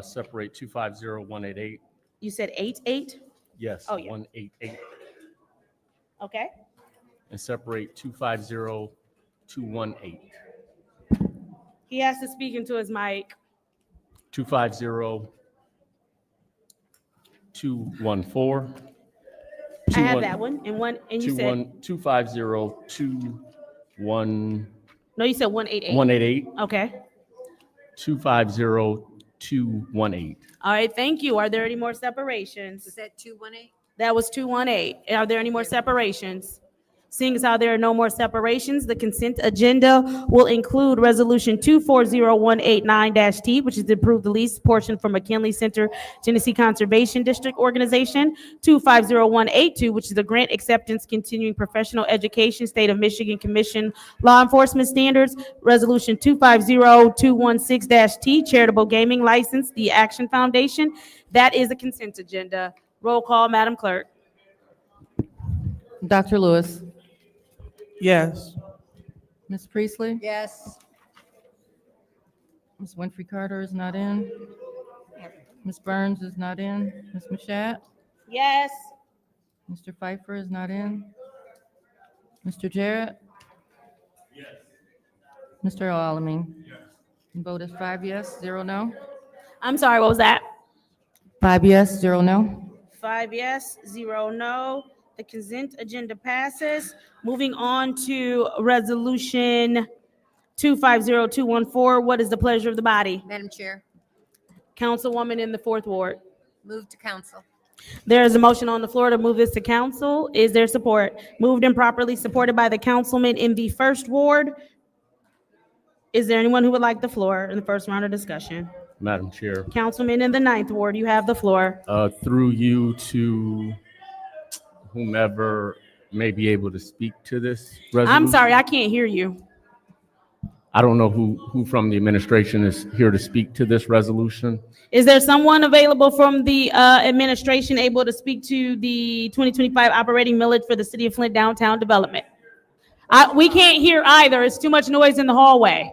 Separate 250188. You said 8-8? Yes, Oh, yeah. 188. Okay. And separate 250218. He has to speak into his mic. 250214. I have that one, and you said, 250211. no, you said 188. 188. Okay. 250218. All right, thank you. Are there any more separations? Is that 218? That was 218. Are there any more separations? Seeing as how there are no more separations, the consent agenda will include Resolution 240189-T, which is to approve the lease portion for McKinley Center Tennessee Conservation District Organization, 250182, which is the grant acceptance continuing professional education, State of Michigan Commission Law Enforcement Standards, Resolution 250216-T, charitable gaming license, the Action Foundation. That is a consent agenda. Roll call, Madam Clerk. Dr. Lewis, Yes. Ms. Priestley, Yes. Ms. Winfrey Carter is not in. Ms. Burns is not in. Ms. Mashat, Yes. Mr. Pfeiffer is not in. Mr. Jarrett? Yes. Mr. Alamin? Yes. Vote is 5 yes, 0 no. I'm sorry, what was that? 5 yes, 0 no. 5 yes, 0 no. The consent agenda passes. Moving on to Resolution 250214. What is the pleasure of the body? Madam Chair, Councilwoman in the fourth ward. move to council. There is a motion on the floor to move this to council. Is there support? Moved and properly supported by the councilman in the first ward. Is there anyone who would like the floor in the first round of discussion? Madam Chair, Councilman in the ninth ward, you have the floor. through you to whomever may be able to speak to this resolution. I'm sorry, I can't hear you. I don't know who from the administration is here to speak to this resolution. Is there someone available from the administration able to speak to the 2025 operating millage for the City of Flint downtown development? We can't hear either. It's too much noise in the hallway.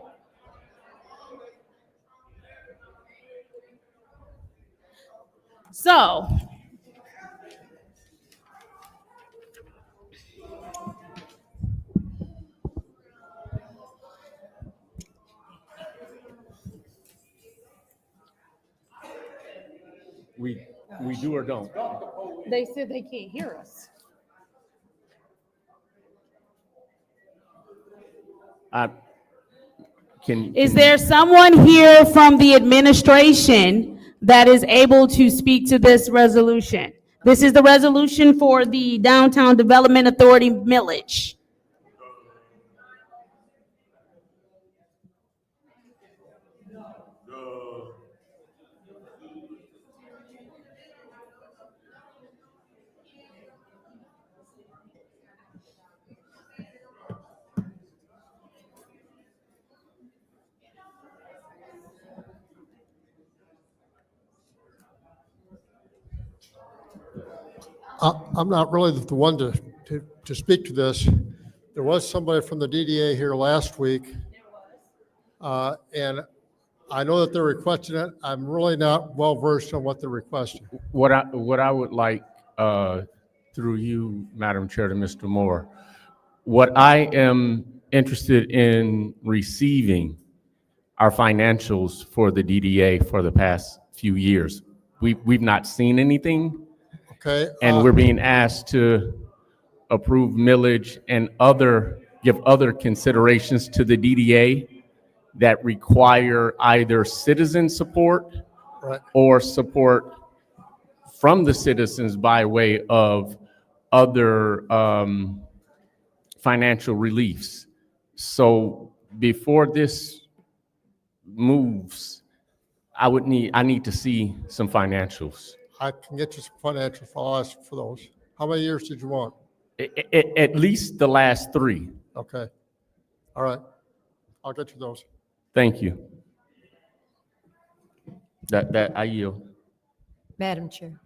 So, We do or don't? They said they can't hear us. Is there someone here from the administration that is able to speak to this resolution? This is the resolution for the Downtown Development Authority millage. I'm not really the one to speak to this. There was somebody from the DDA here last week. And I know that they're requesting it. I'm really not well versed on what they're requesting. What I would like, through you, Madam Chair, to Mr. Moore, what I am interested in receiving are financials for the DDA for the past few years. We've not seen anything. Okay. And we're being asked to approve millage and give other considerations to the DDA that require either citizen support or support from the citizens by way of other financial reliefs. So before this moves, I need to see some financials. I can get you some financial. I'll ask for those. How many years did you want? At least the last 3. Okay. All right. I'll get you those. Thank you. That I yield. Madam Chair.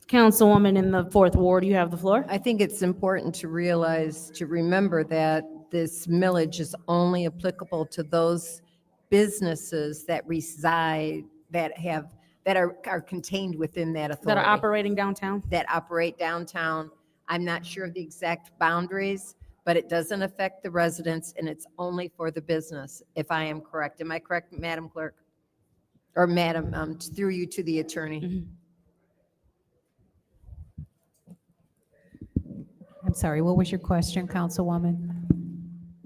Councilwoman in the 4th Ward, you have the floor. I think it's important to remember that this millage is only applicable to those businesses that reside, that are contained within that authority. That are operating downtown? That operate downtown. I'm not sure of the exact boundaries, but it doesn't affect the residents, and it's only for the business, if I am correct. Am I correct, Madam Clerk? Or Madam, through you to the attorney. I'm sorry, what was your question, Councilwoman?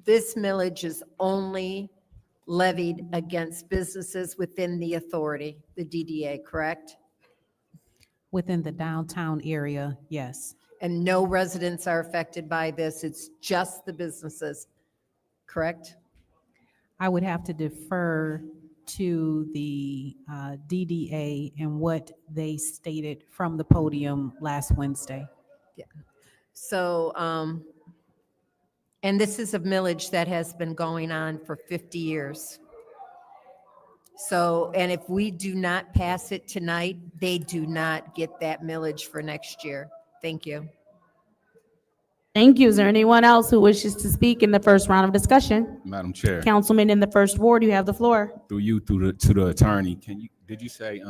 This millage is only levied against businesses within the authority, the DDA, correct? Within the downtown area, yes. And no residents are affected by this, it's just the businesses, correct? I would have to defer to the DDA and what they stated from the podium last Wednesday. Yeah. So, and this is a millage that has been going on for 50 years. So, and if we do not pass it tonight, they do not get that millage for next year. Thank you. Thank you. Is there anyone else who wishes to speak in the first round of discussion? Madam Chair, Councilman in the 1st Ward, you have the floor. through you to the attorney, did you say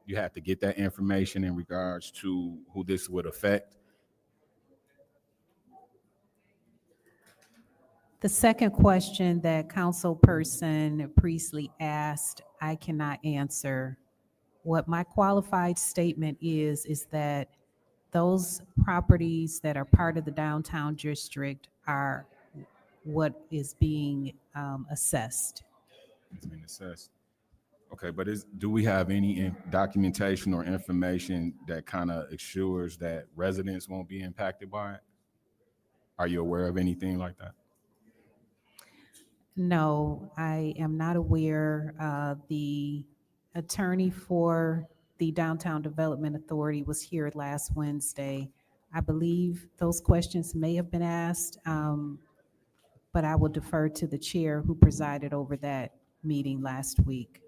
you have to get that information in regards to who this would affect? The second question that Councilperson Priestley asked, I cannot answer. What my qualified statement is that those properties that are part of the downtown district are what is being assessed. It's been assessed. Okay, but do we have any documentation or information that kind of assures that residents won't be impacted by it? Are you aware of anything like that? No, I am not aware. The attorney for the Downtown Development Authority was here last Wednesday. I believe those questions may have been asked, but I will defer to the chair who presided over that meeting last week.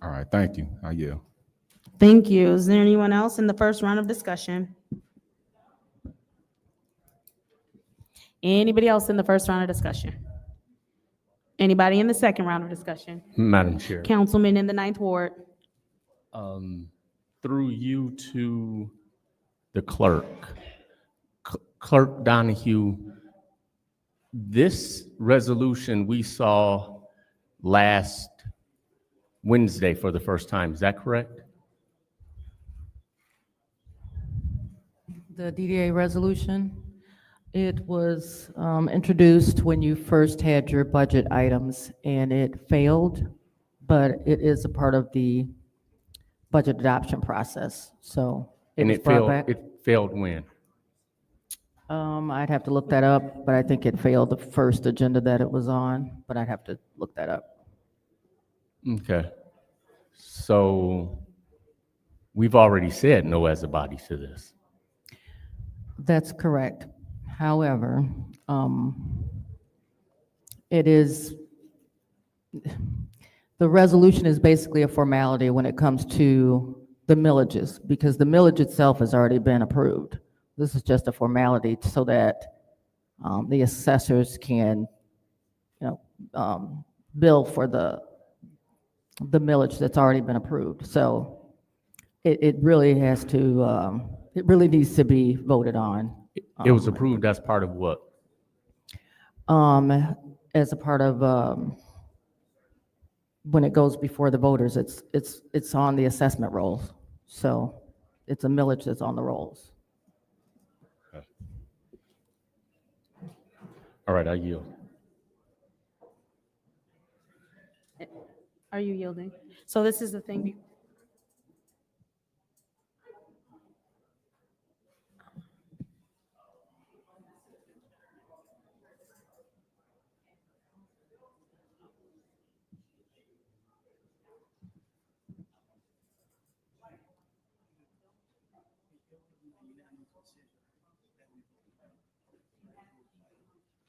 All right, thank you. I yield. Thank you. Is there anyone else in the first round of discussion? Anybody else in the first round of discussion? Anybody in the second round of discussion? Madam Chair. Councilman in the 9th Ward. Through you to the clerk. Clerk Donahue, this resolution we saw last Wednesday for the first time, is that correct? The DDA resolution, it was introduced when you first had your budget items, and it failed, but it is a part of the budget adoption process, so it And was it brought failed, back. it failed when? I'd have to look that up, but I think it failed the first agenda that it was on, but I'd have to look that up. Okay. So we've already said no as a body to this. That's correct. However, it is, the resolution is basically a formality when it comes to the millages, because the millage itself has already been approved. This is just a formality so that the assessors can, bill for the millage that's already been approved. So it really has to, it really needs to be voted on. It was approved as part of what? As a part of, when it goes before the voters, it's on the assessment rolls. So it's a millage that's on the rolls. All right, I yield. Are you yielding? So this is the thing.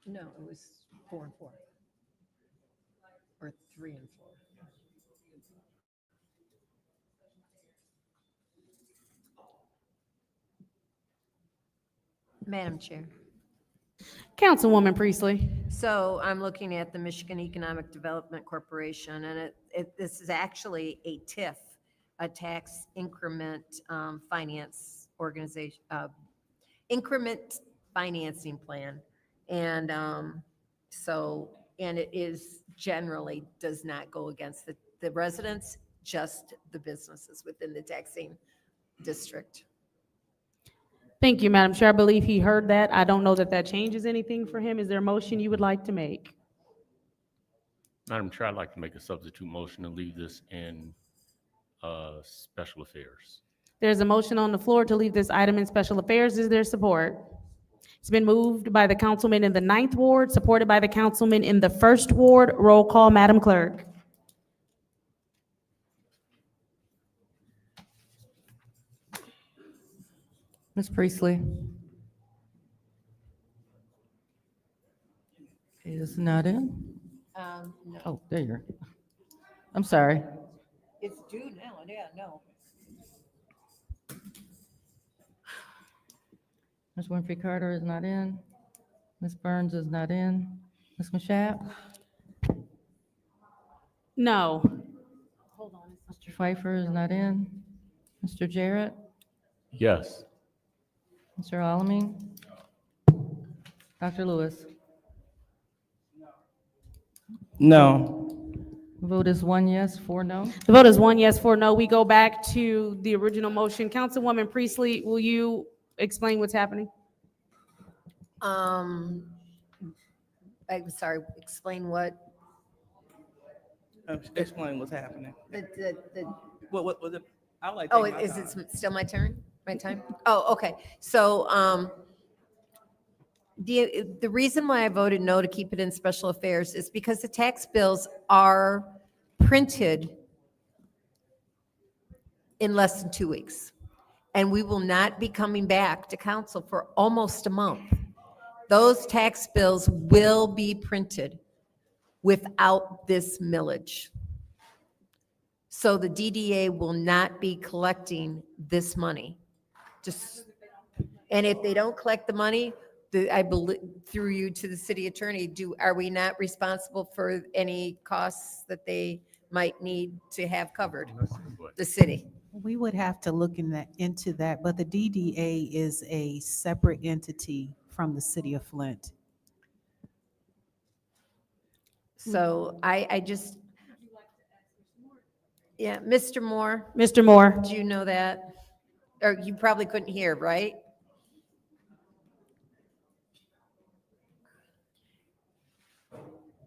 No, it was 4 and 4. Or 3 and 4. Madam Chair. Councilwoman Priestley. So I'm looking at the Michigan Economic Development Corporation, and this is actually a TIF, a tax increment finance organization, increment financing plan. And and it is generally does not go against the residents, just the businesses within the taxing district. Thank you, Madam Chair. I believe he heard that. I don't know that that changes anything for him. Is there a motion you would like to make? Madam Chair, I'd like to make a substitute motion to leave this in special affairs. There's a motion on the floor to leave this item in special affairs. Is there support? It's been moved by the councilman in the 9th ward, supported by the councilman in the 1st ward. Roll call, Madam Clerk. Ms. Priestley? Is not in? No. Oh, there you are. I'm sorry. It's due now, yeah, no. Ms. Winfrey Carter is not in. Ms. Burns is not in. Ms. Mashat? No. Mr. Pfeiffer is not in. Mr. Jarrett? Yes. Mr. Alamin? Dr. Lewis? No. The vote is 1 yes, 4 no. The vote is 1 yes, 4 no. We go back to the original motion. Councilwoman Priestley, will you explain what's happening? I'm sorry, explain what? Explain what's happening. The What was it? I like. Oh, is it still my turn? My time? Oh, okay. So, the reason why I voted no to keep it in special affairs is because the tax bills are printed in less than 2 weeks. And we will not be coming back to council for almost a month. Those tax bills will be printed without this millage. So the DDA will not be collecting this money. And if they don't collect the money, I believe through you to the city attorney, are we not responsible for any costs that they might need to have covered? The city. We would have to look into that, but the DDA is a separate entity from the city of Flint. So I just, yeah, Mr. Moore. Mr. Moore. Do you know that? Or you probably couldn't hear, right?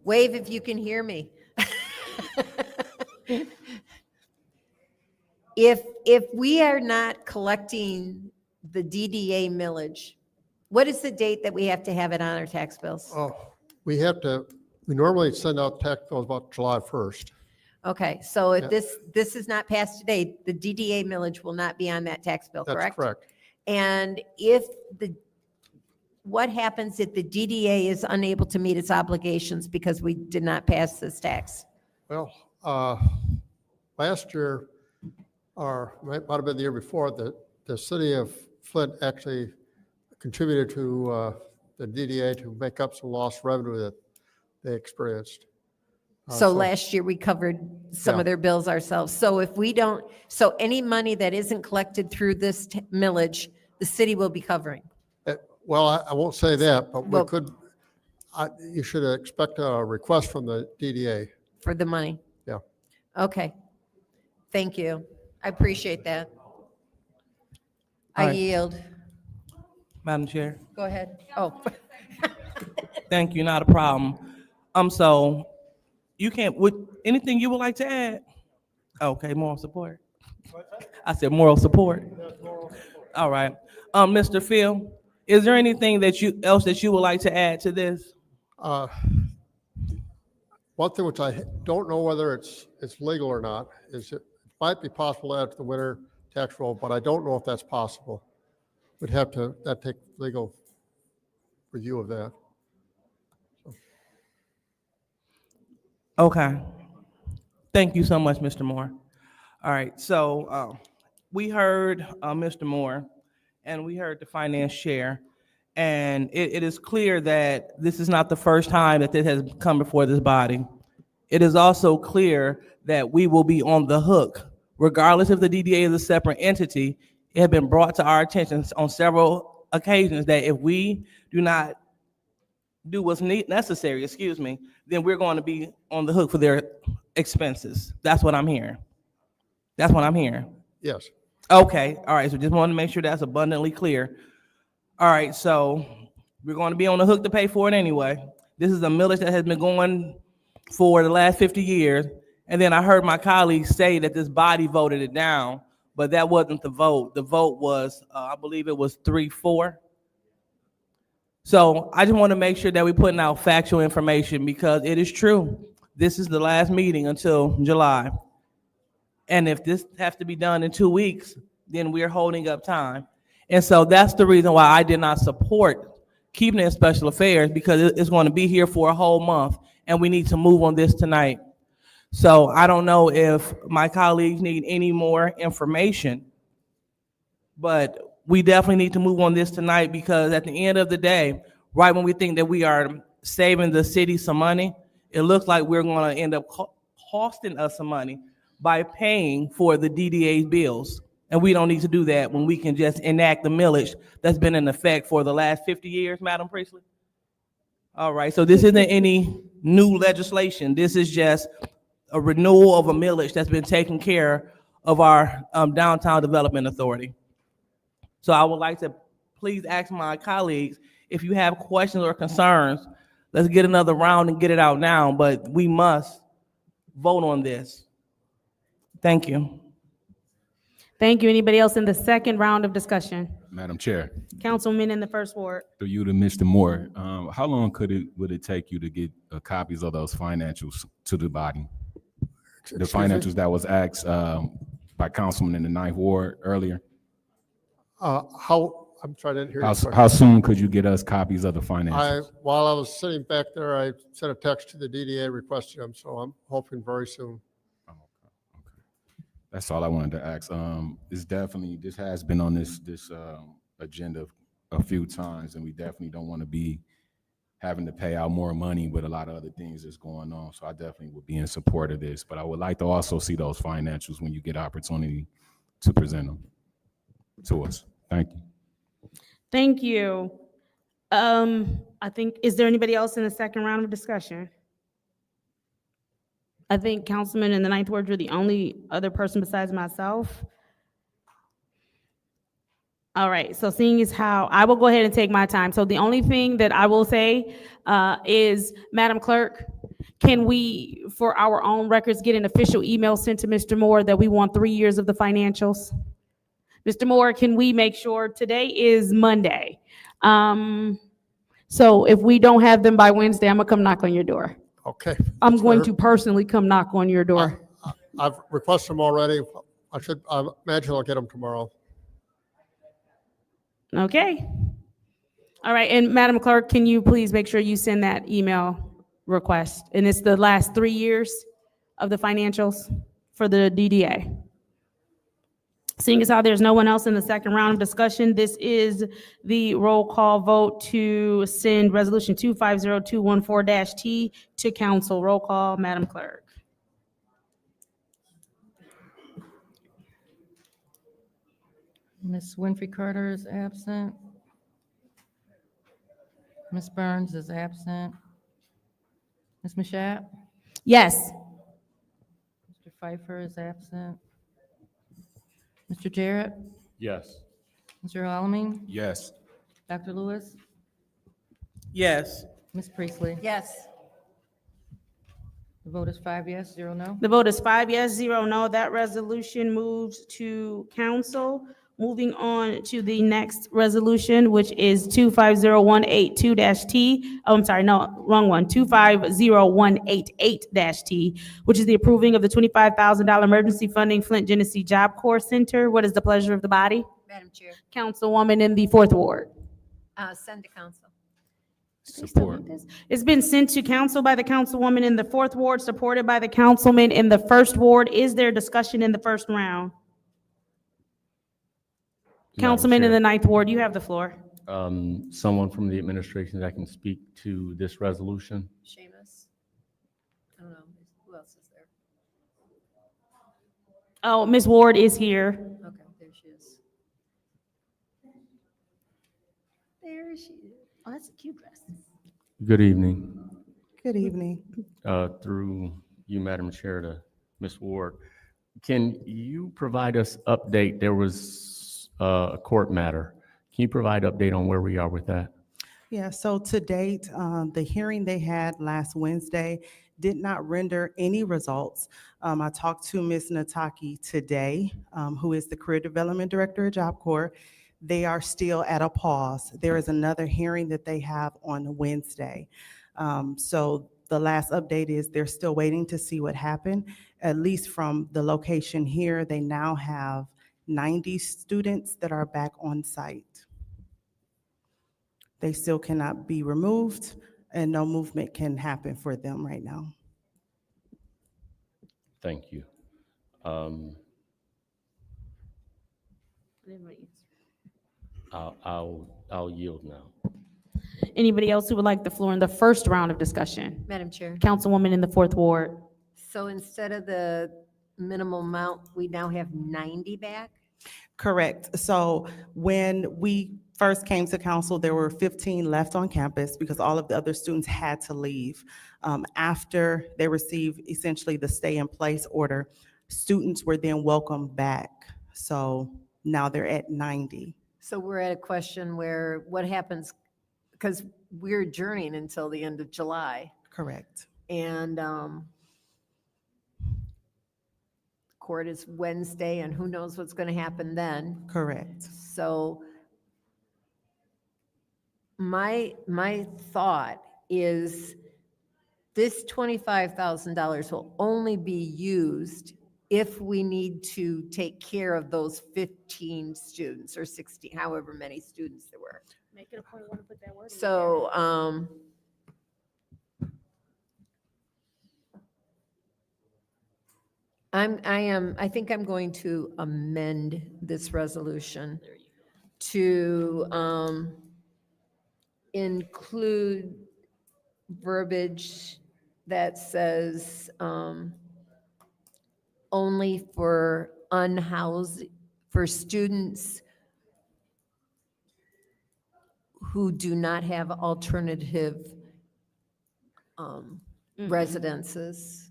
Wave if you can hear me. If we are not collecting the DDA millage, what is the date that we have to have it on our tax bills? Oh, we normally send out tax bills about July 1st. Okay, so if Yeah. this is not passed today, the DDA millage will not be on that tax bill, That's correct? correct. And what happens if the DDA is unable to meet its obligations because we did not pass this tax? Well, last year, or might have been the year before, the city of Flint actually contributed to the DDA to make up some lost revenue that they experienced. So last year, we covered some Yeah. of their bills ourselves. So if we don't, so any money that isn't collected through this millage, the city will be covering. Well, I won't say that, but we Well- could, you should expect a request from the DDA. For the money? Yeah. Okay. Thank you. I appreciate that. All I right. yield. Madam Chair. Go ahead. Oh, Thank you, not a problem. So you can't, anything you would like to add? Okay, moral support. I said moral support. All right. Mr. Phil, is there anything else that you would like to add to this? One thing which I don't know whether it's legal or not is it might be possible to add to the winter tax roll, but I don't know if that's possible. We'd have to take legal review of that. Okay. Thank you so much, Mr. Moore. All right, so we heard Mr. Moore, and we heard the finance chair, and it is clear that this is not the first time that this has come before this body. It is also clear that we will be on the hook, regardless if the DDA is a separate entity. It has been brought to our attention on several occasions that if we do not do what's necessary, then we're going to be on the hook for their expenses. That's what I'm hearing. That's what I'm hearing. Yes. Okay, all right, so just wanted to make sure that's abundantly clear. All right, so we're going to be on the hook to pay for it anyway. This is a millage that has been going for the last 50 years. And then I heard my colleagues say that this body voted it down, but that wasn't the vote. The vote was, I believe it was 3-4. So I just want to make sure that we're putting out factual information because it is true. This is the last meeting until July. And if this has to be done in 2 weeks, then we're holding up time. And so that's the reason why I did not support keeping it in special affairs, because it's going to be here for a whole month and we need to move on this tonight. So I don't know if my colleagues need any more information, but we definitely need to move on this tonight because at the end of the day, right when we think that we are saving the city some money, it looks like we're going to end up costing us some money by paying for the DDA's bills. And we don't need to do that when we can just enact the millage that's been in effect for the last 50 years, Madam Priestley. All right, so this isn't any new legislation. This is just a renewal of a millage that's been taking care of our Downtown Development Authority. So I would like to please ask my colleagues, if you have questions or concerns, let's get another round and get it out now, but we must vote on this. Thank you. Thank you. Anybody else in the second round of discussion? Madam Chair, Councilman in the first ward. through you to Mr. Moore, how long would it take you to get copies of those financials to the body? The Excuse me? financials that was asked by Councilman in the 9th Ward earlier? I'm sorry, I didn't hear your question. How soon could you get us copies of the financials? While I was sitting back there, I sent a text to the DDA requesting them, so I'm hoping very soon. That's all I wanted to ask. This has been on this agenda a few times, and we definitely don't want to be having to pay out more money with a lot of other things that's going on. So I definitely would be in support of this, but I would like to also see those financials when you get opportunity to present them to us. Thank you. Thank you. I think, is there anybody else in the second round of discussion? I think Councilman in the 9th Ward, you're the only other person besides myself. All right, so seeing as how, I will go ahead and take my time. So the only thing that I will say is, Madam Clerk, Can we, for our own records, get an official email sent to Mr. Moore that we want 3 years of the financials? Mr. Moore, can we make sure today is Monday? So if we don't have them by Wednesday, I'm gonna come knock on your door. Okay. I'm that's going fair. to personally come knock on your door. I've requested them already. I imagine I'll get them tomorrow. Okay. All right, and Madam Clerk, can you please make sure you send that email request? And it's the last 3 years of the financials for the DDA. Seeing as how there's no one else in the second round of discussion, this is the roll call vote to send Resolution 250214-T to council. Roll call, Madam Clerk. Ms. Winfrey Carter is absent. Ms. Burns is absent. Ms. Mashat? Yes. Mr. Pfeiffer is absent. Mr. Jarrett? Yes. Mr. Alamin? Yes. Dr. Lewis? Yes. Ms. Priestley? Yes. The vote is 5 yes, 0 no. The vote is 5 yes, 0 no. That resolution moves to council. Moving on to the next resolution, which is 250182-T. Oh, I'm sorry, no, wrong one. 250188-T, which is the approving of the $25,000 emergency funding Flint Genesee Job Corps Center. What is the pleasure of the body? Madam Chair, Councilwoman in the fourth ward. send to council. Support. It's been sent to council by the councilwoman in the fourth ward, supported by the councilman in the first ward. Is there discussion in the first round? Councilman in the ninth ward, you have the floor. Someone from the administration that can speak to this resolution? Seamus? I don't know, who else is there? Oh, Ms. Ward is here. Okay, there she is. There she is. Oh, that's a cute dress. Good evening. Good evening. Through you, Madam Chair, to Ms. Ward, can you provide us update? There was a court matter. Can you provide update on where we are with that? Yeah, so to date, the hearing they had last Wednesday did not render any results. I talked to Ms. Nataki today, who is the Career Development Director at Job Corps. They are still at a pause. There is another hearing that they have on Wednesday. So the last update is they're still waiting to see what happened. At least from the location here, they now have 90 students that are back on site. They still cannot be removed, and no movement can happen for them right now. Thank you. I'll yield now. Anybody else who would like the floor in the first round of discussion? Madam Chair, Councilwoman in the fourth ward. so instead of the minimum amount, we now have 90 back? Correct. So when we first came to council, there were 15 left on campus because all of the other students had to leave. After they received essentially the stay-in-place order, students were then welcomed back. So now they're at 90. So we're at a question where what happens, because we're adjourning until the end of July, Correct. and court is Wednesday, and who knows what's going to happen then. Correct. So my thought is this $25,000 will only be used if we need to take care of those 15 students or 16, however many students there were. Make it a point to put that word in there. So, I think I'm going to amend this resolution to include verbiage that says only for unhoused, for students who do not have alternative residences.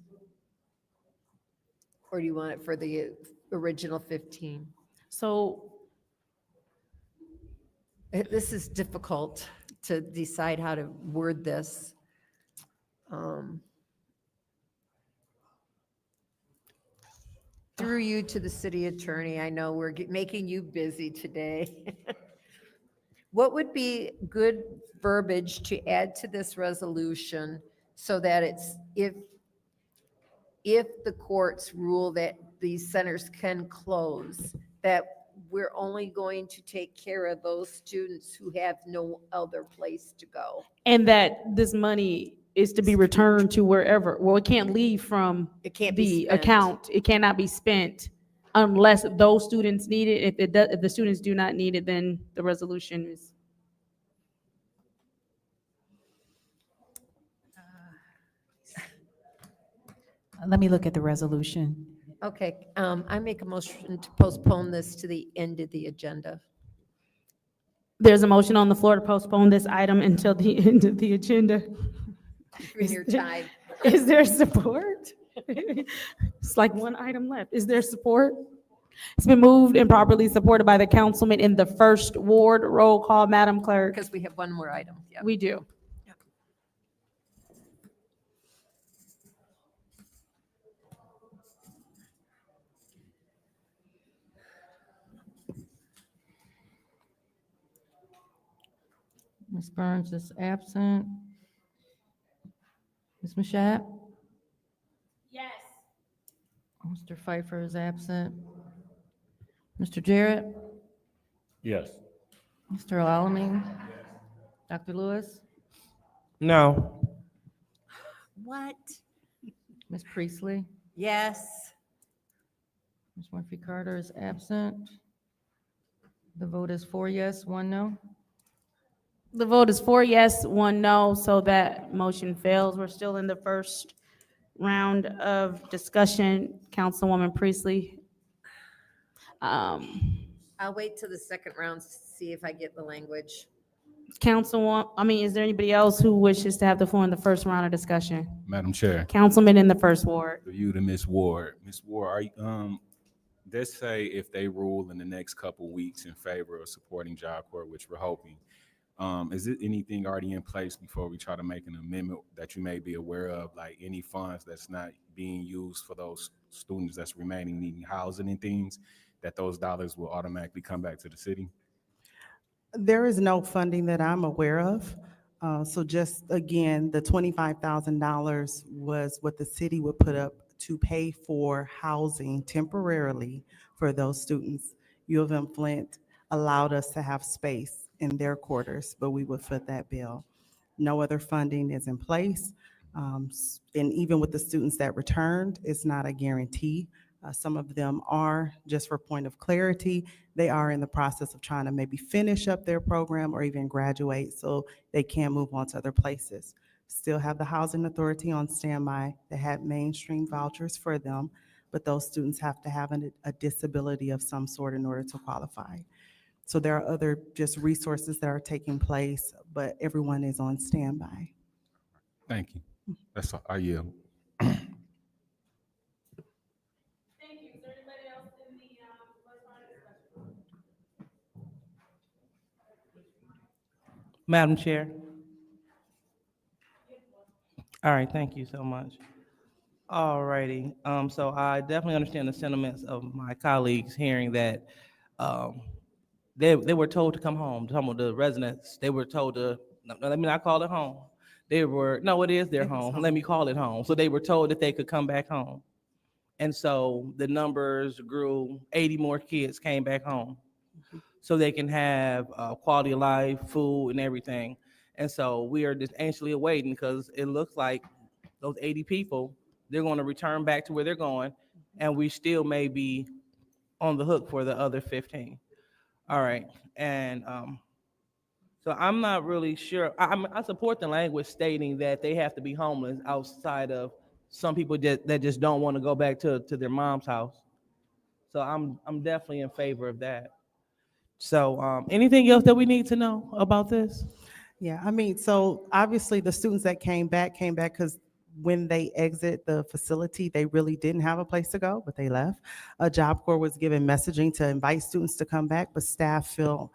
Or do you want it for the original 15? So This is difficult to decide how to word this. through you to the city attorney. I know we're making you busy today. What would be good verbiage to add to this resolution so that it's, if the courts rule that these centers can close, that we're only going to take care of those students who have no other place to go? And that this money is to be returned to wherever, well, it can't leave from It can't be the spent. account. It cannot be spent unless those students need it. If the students do not need it, then the resolution is. Let me look at the resolution. Okay, I make a motion to postpone this to the end of the agenda. There's a motion on the floor to postpone this item until the end of the agenda. In your time. Is there support? It's like one item left. Is there support? It's been moved and properly supported by the councilman in the first ward. Roll call, Madam Clerk. Because we have one more item. Yeah. We do. Ms. Burns is absent. Ms. Mashat? Yes. Mr. Pfeiffer is absent. Mr. Jarrett? Yes. Mr. Alamin? Dr. Lewis? No. What? Ms. Priestley? Yes. Ms. Murphy Carter is absent. The vote is 4 yes, 1 no. The vote is 4 yes, 1 no, so that motion fails. We're still in the first round of discussion. Councilwoman Priestley. I'll wait till the second round to see if I get the language. Is there anybody else who wishes to have the floor in the first round of discussion? Madam Chair. Councilman in the first ward. For you to Ms. Ward. Ms. Ward, are you, let's say if they rule in the next couple weeks in favor of supporting Job Corps, which we're hoping, is it anything already in place before we try to make an amendment that you may be aware of, like any funds that's not being used for those students that's remaining needing housing and things, that those dollars will automatically come back to the city? There is no funding that I'm aware of. So just again, the $25,000 was what the city would put up to pay for housing temporarily for those students. U of M Flint allowed us to have space in their quarters, but we would foot that bill. No other funding is in place. And even with the students that returned, it's not a guarantee. Some of them are, just for point of clarity, they are in the process of trying to maybe finish up their program or even graduate so they can move on to other places. Still have the Housing Authority on standby. They had mainstream vouchers for them, but those students have to have a disability of some sort in order to qualify. So there are other just resources that are taking place, but everyone is on standby. Thank you. That's all. I yield. Madam Chair. All right, thank you so much. All righty, so I definitely understand the sentiments of my colleagues hearing that they were told to come home. Some of the residents, they were told to, no, let me not call it home. They were, no, it is their home. Let me call it home. So they were told that they could come back home. And so the numbers grew, 80 more kids came back home. So they can have quality of life, food, and everything. And so we are just anxiously awaiting because it looks like those 80 people, they're going to return back to where they're going, and we still may be on the hook for the other 15. All right, and so I'm not really sure. I support the language stating that they have to be homeless outside of some people that just don't want to go back to their mom's house. So I'm definitely in favor of that. So anything else that we need to know about this? Yeah, I mean, so obviously the students that came back because when they exit the facility, they really didn't have a place to go, but they left. Job Corps was given messaging to invite students to come back, but staff feel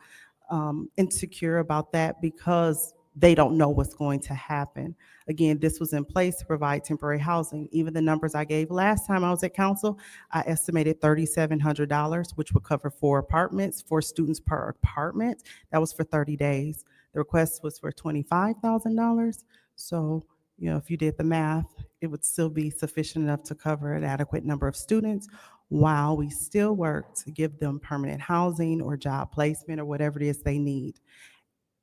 insecure about that because they don't know what's going to happen. Again, this was in place to provide temporary housing. Even the numbers I gave last time I was at council, I estimated $3,700, which would cover 4 apartments, 4 students per apartment. That was for 30 days. The request was for $25,000. So, if you did the math, it would still be sufficient enough to cover an adequate number of students while we still work to give them permanent housing or job placement or whatever it is they need.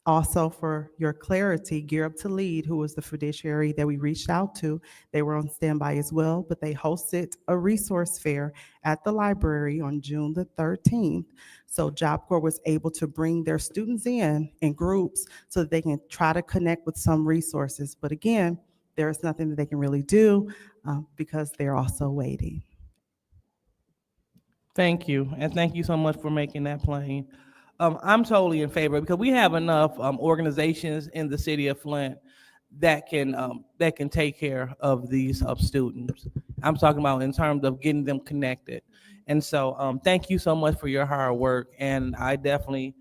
Also, for your clarity, Gear Up to Lead, who was the fiduciary that we reached out to, they were on standby as well, but they hosted a resource fair at the library on June the 13th. So Job Corps was able to bring their students in groups so that they can try to connect with some resources. But again, there is nothing that they can really do because they're also waiting. Thank you, and thank you so much for making that plain. I'm totally in favor because we have enough organizations in the city of Flint that can take care of these students. I'm talking about in terms of getting them connected. And so thank you so much for your hard work, and I definitely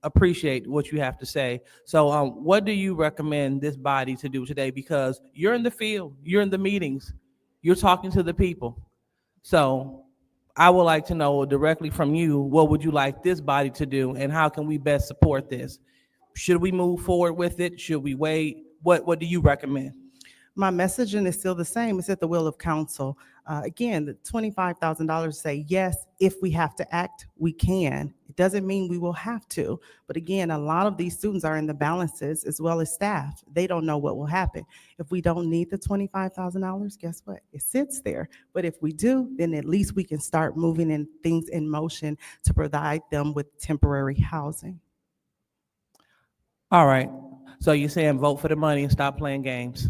appreciate what you have to say. So what do you recommend this body to do today? Because you're in the field, you're in the meetings, you're talking to the people. So I would like to know directly from you, what would you like this body to do, and how can we best support this? Should we move forward with it? Should we wait? What do you recommend? My messaging is still the same. It's at the will of council. Again, the $25,000 say, yes, if we have to act, we can. It doesn't mean we will have to. But again, a lot of these students are in the balances as well as staff. They don't know what will happen. If we don't need the $25,000, guess what? It sits there. But if we do, then at least we can start moving in things in motion to provide them with temporary housing. All right. So you're saying vote for the money and stop playing games.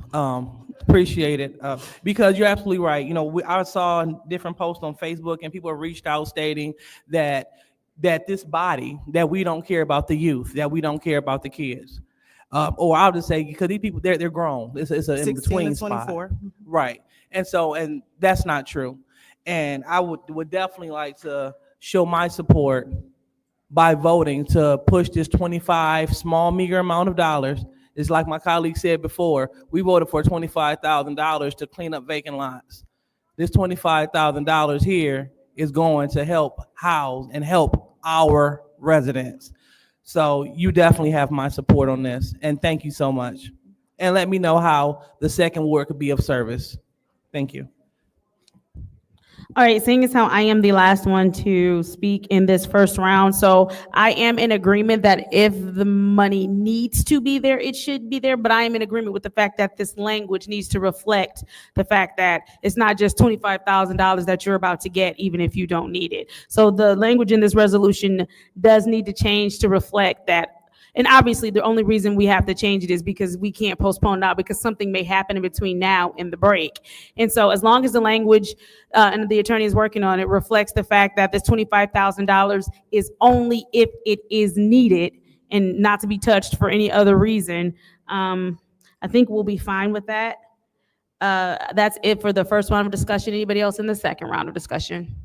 Appreciate it. Because you're absolutely right. I saw different posts on Facebook and people reached out stating that this body, that we don't care about the youth, that we don't care about the kids. Or I'll just say, because these people, they're grown. It's an in-between spot. Right. And that's not true. And I would definitely like to show my support by voting to push this 25 small, meager amount of dollars. It's like my colleague said before, we voted for $25,000 to clean up vacant lots. This $25,000 here is going to help house and help our residents. So you definitely have my support on this, and thank you so much. And let me know how the second ward could be of service. Thank you. All right, seeing as how I am the last one to speak in this first round, so I am in agreement that if the money needs to be there, it should be there, but I am in agreement with the fact that this language needs to reflect the fact that it's not just $25,000 that you're about to get, even if you don't need it. So the language in this resolution does need to change to reflect that. And obviously, the only reason we have to change it is because we can't postpone now because something may happen in between now and the break. And so as long as the language and the attorney is working on it reflects the fact that this $25,000 is only if it is needed and not to be touched for any other reason, I think we'll be fine with that. That's it for the first round of discussion. Anybody else in the second round of discussion?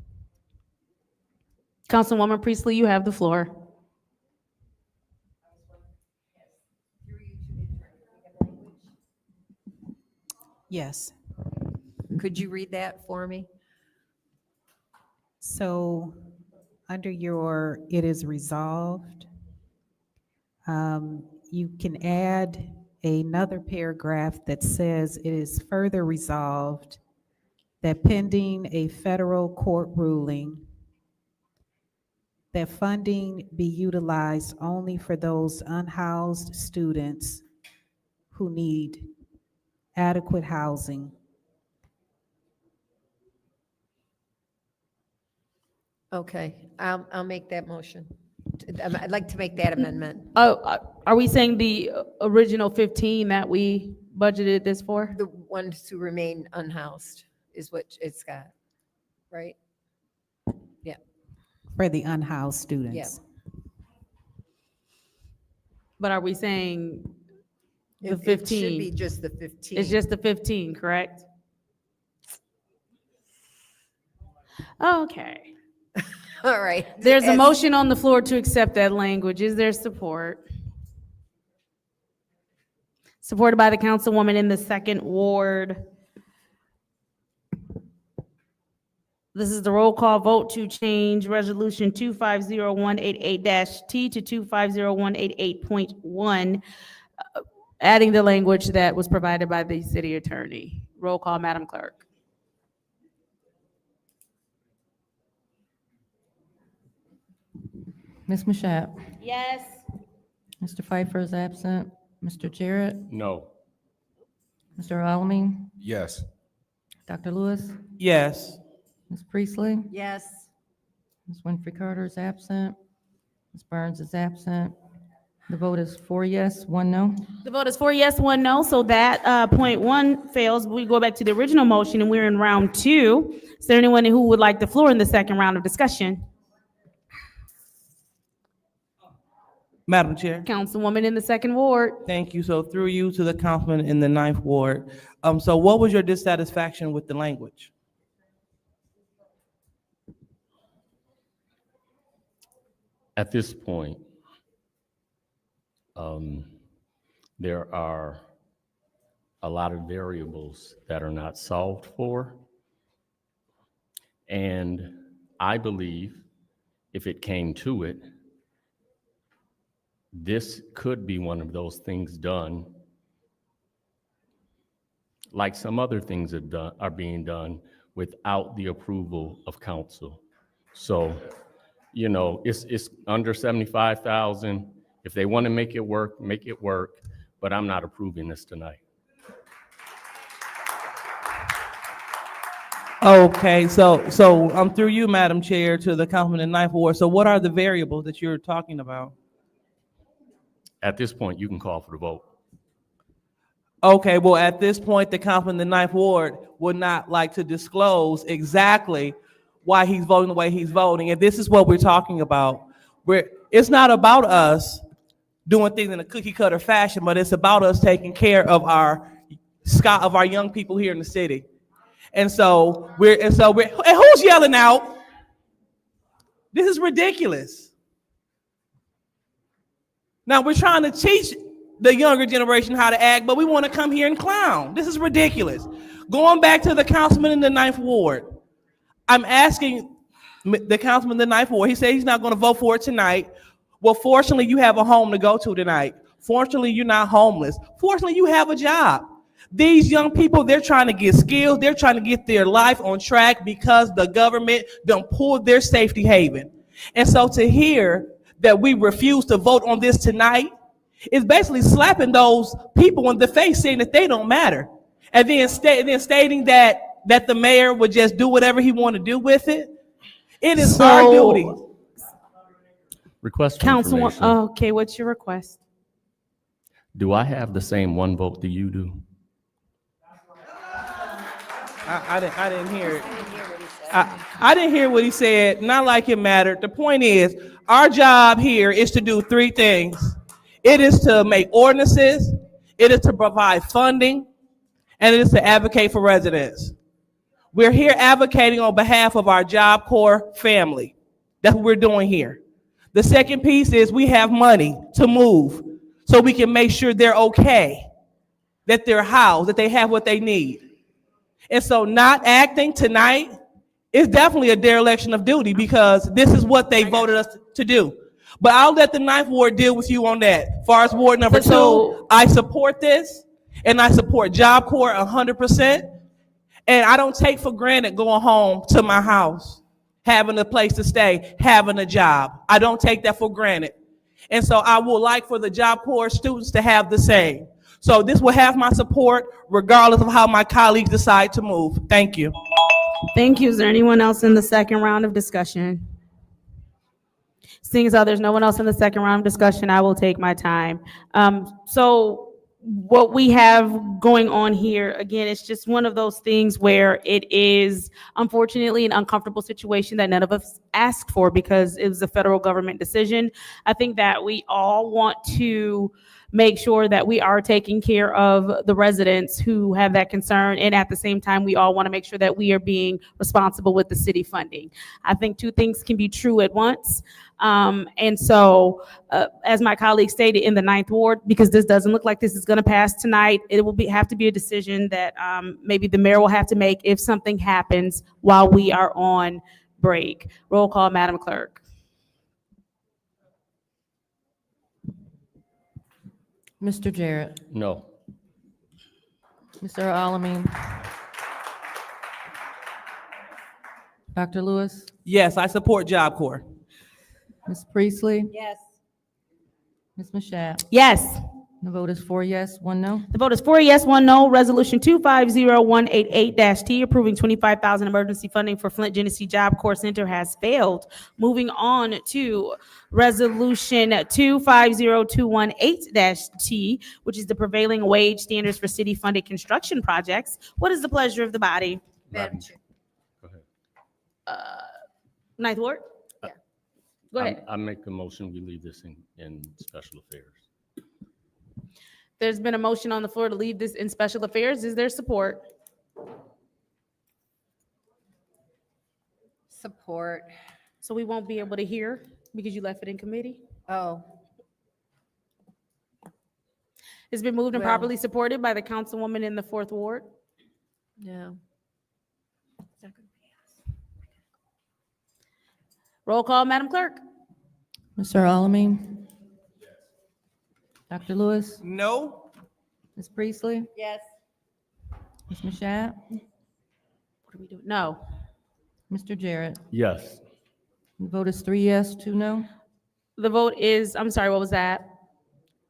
Councilwoman Priestley, you have the floor. Yes. Could you read that for me? So under your "it is resolved," you can add another paragraph that says it is further resolved that pending a federal court ruling, that funding be utilized only for those unhoused students who need adequate housing. Okay, I'll make that motion. I'd like to make that amendment. Oh, are we saying the original 15 that we budgeted this for? The ones who remain unhoused is what it's got, right? Yeah. For the unhoused students. Yeah. But are we saying the It 15? should be just the 15. It's just the 15, correct? Okay. All right. There's a motion on the floor to accept that language. Is there support? supported by the councilwoman in the second ward. This is the roll call vote to change resolution 250188-T to 250188.1, adding the language that was provided by the city attorney. Roll call, Madam Clerk. Ms. Mashat? Yes. Mr. Pfeiffer is absent. Mr. Jarrett? No. Mr. Alamin? Yes. Dr. Lewis? Yes. Ms. Priestley? Yes. Ms. Winfrey Carter is absent. Ms. Burns is absent. The vote is 4 yes, 1 no. The vote is 4 yes, 1 no, so that point one fails. We go back to the original motion and we're in round two. Is there anyone who would like the floor in the second round of discussion? Madam Chair. Councilwoman in the second ward. Thank you. So through you to the councilman in the 9th ward. So what was your dissatisfaction with the language? At this point, there are a lot of variables that are not solved for. And I believe if it came to it, this could be one of those things done like some other things are being done without the approval of council. So, you know, it's under 75,000. If they want to make it work, but I'm not approving this tonight. Okay, so I'm through you, Madam Chair, to the councilman in 9th ward. So what are the variables that you're talking about? At this point, you can call for the vote. Okay, well, at this point, the councilman in the 9th ward would not like to disclose exactly why he's voting the way he's voting. And this is what we're talking about. It's not about us doing things in a cookie cutter fashion, but it's about us taking care of our young people here in the city. And who's yelling out? This is ridiculous. Now we're trying to teach the younger generation how to act, but we want to come here and clown. This is ridiculous. Going back to the councilman in the 9th ward, I'm asking the councilman in the 9th ward, he said he's not going to vote for it tonight. Well, fortunately, you have a home to go to tonight. Fortunately, you're not homeless. Fortunately, you have a job. These young people, they're trying to get skills. They're trying to get their life on track because the government done pulled their safety haven. And so to hear that we refuse to vote on this tonight is basically slapping those people in the face, saying that they don't matter. And then stating that the mayor would just do whatever he want to do with it. It is our duty. Request for Councilwoman, information. okay, what's your request? Do I have the same one vote that you do? I didn't hear it. I didn't hear what he said, not like it mattered. The point is, our job here is to do three things. It is to make ordinances, it is to provide funding, and it is to advocate for residents. We're here advocating on behalf of our Job Corps family. That's what we're doing here. The second piece is we have money to move so we can make sure they're okay, that they're housed, that they have what they need. And so not acting tonight is definitely a dereliction of duty because this is what they voted us to do. But I'll let the 9th ward deal with you on that. As far as ward number two, I support this and I support Job Corps 100%. And I don't take for granted going home to my house, having a place to stay, having a job. I don't take that for granted. And so I would like for the Job Corps students to have the same. So this will have my support regardless of how my colleagues decide to move. Thank you. Thank you. Is there anyone else in the second round of discussion? Seeing as how there's no one else in the second round of discussion, I will take my time. So what we have going on here, again, it's just one of those things where it is unfortunately an uncomfortable situation that none of us asked for because it was a federal government decision. I think that we all want to make sure that we are taking care of the residents who have that concern. And at the same time, we all want to make sure that we are being responsible with the city funding. I think two things can be true at once. And so, as my colleague stated, in the Ninth Ward, because this doesn't look like this is going to pass tonight, it will have to be a decision that maybe the mayor will have to make if something happens while we are on break. Roll call, Madam Clerk. Mr. Jarrett, No. Mr. Alamin, Dr. Lewis, Yes, I support Job Corps. Ms. Priestley, Yes. Ms. Mashat. Yes. The vote is 4 yes, 1 no. The vote is 4 yes, 1 no. Resolution 250188-T approving $25,000 emergency funding for Flint Genesee Job Corps Center has failed. Moving on to Resolution 250218-T, which is the prevailing wage standards for city-funded construction projects. What is the pleasure of the body? Madam Chair. Go ahead. Ninth Ward? Go ahead. I make the motion, we leave this in special affairs. There's been a motion on the floor to leave this in special affairs. Is there support? Support. So we won't be able to hear because you left it in committee? Oh, It's been moved and Well- properly supported by the councilwoman in the Fourth Ward. no. Roll call, Madam Clerk. Mr. Alamin. Dr. Lewis, No. Ms. Priestley, Yes. Ms. Mashat, What are we doing? No. Mr. Jarrett. Yes. The vote is 3 yes, 2 no. The vote is, I'm sorry, what was that?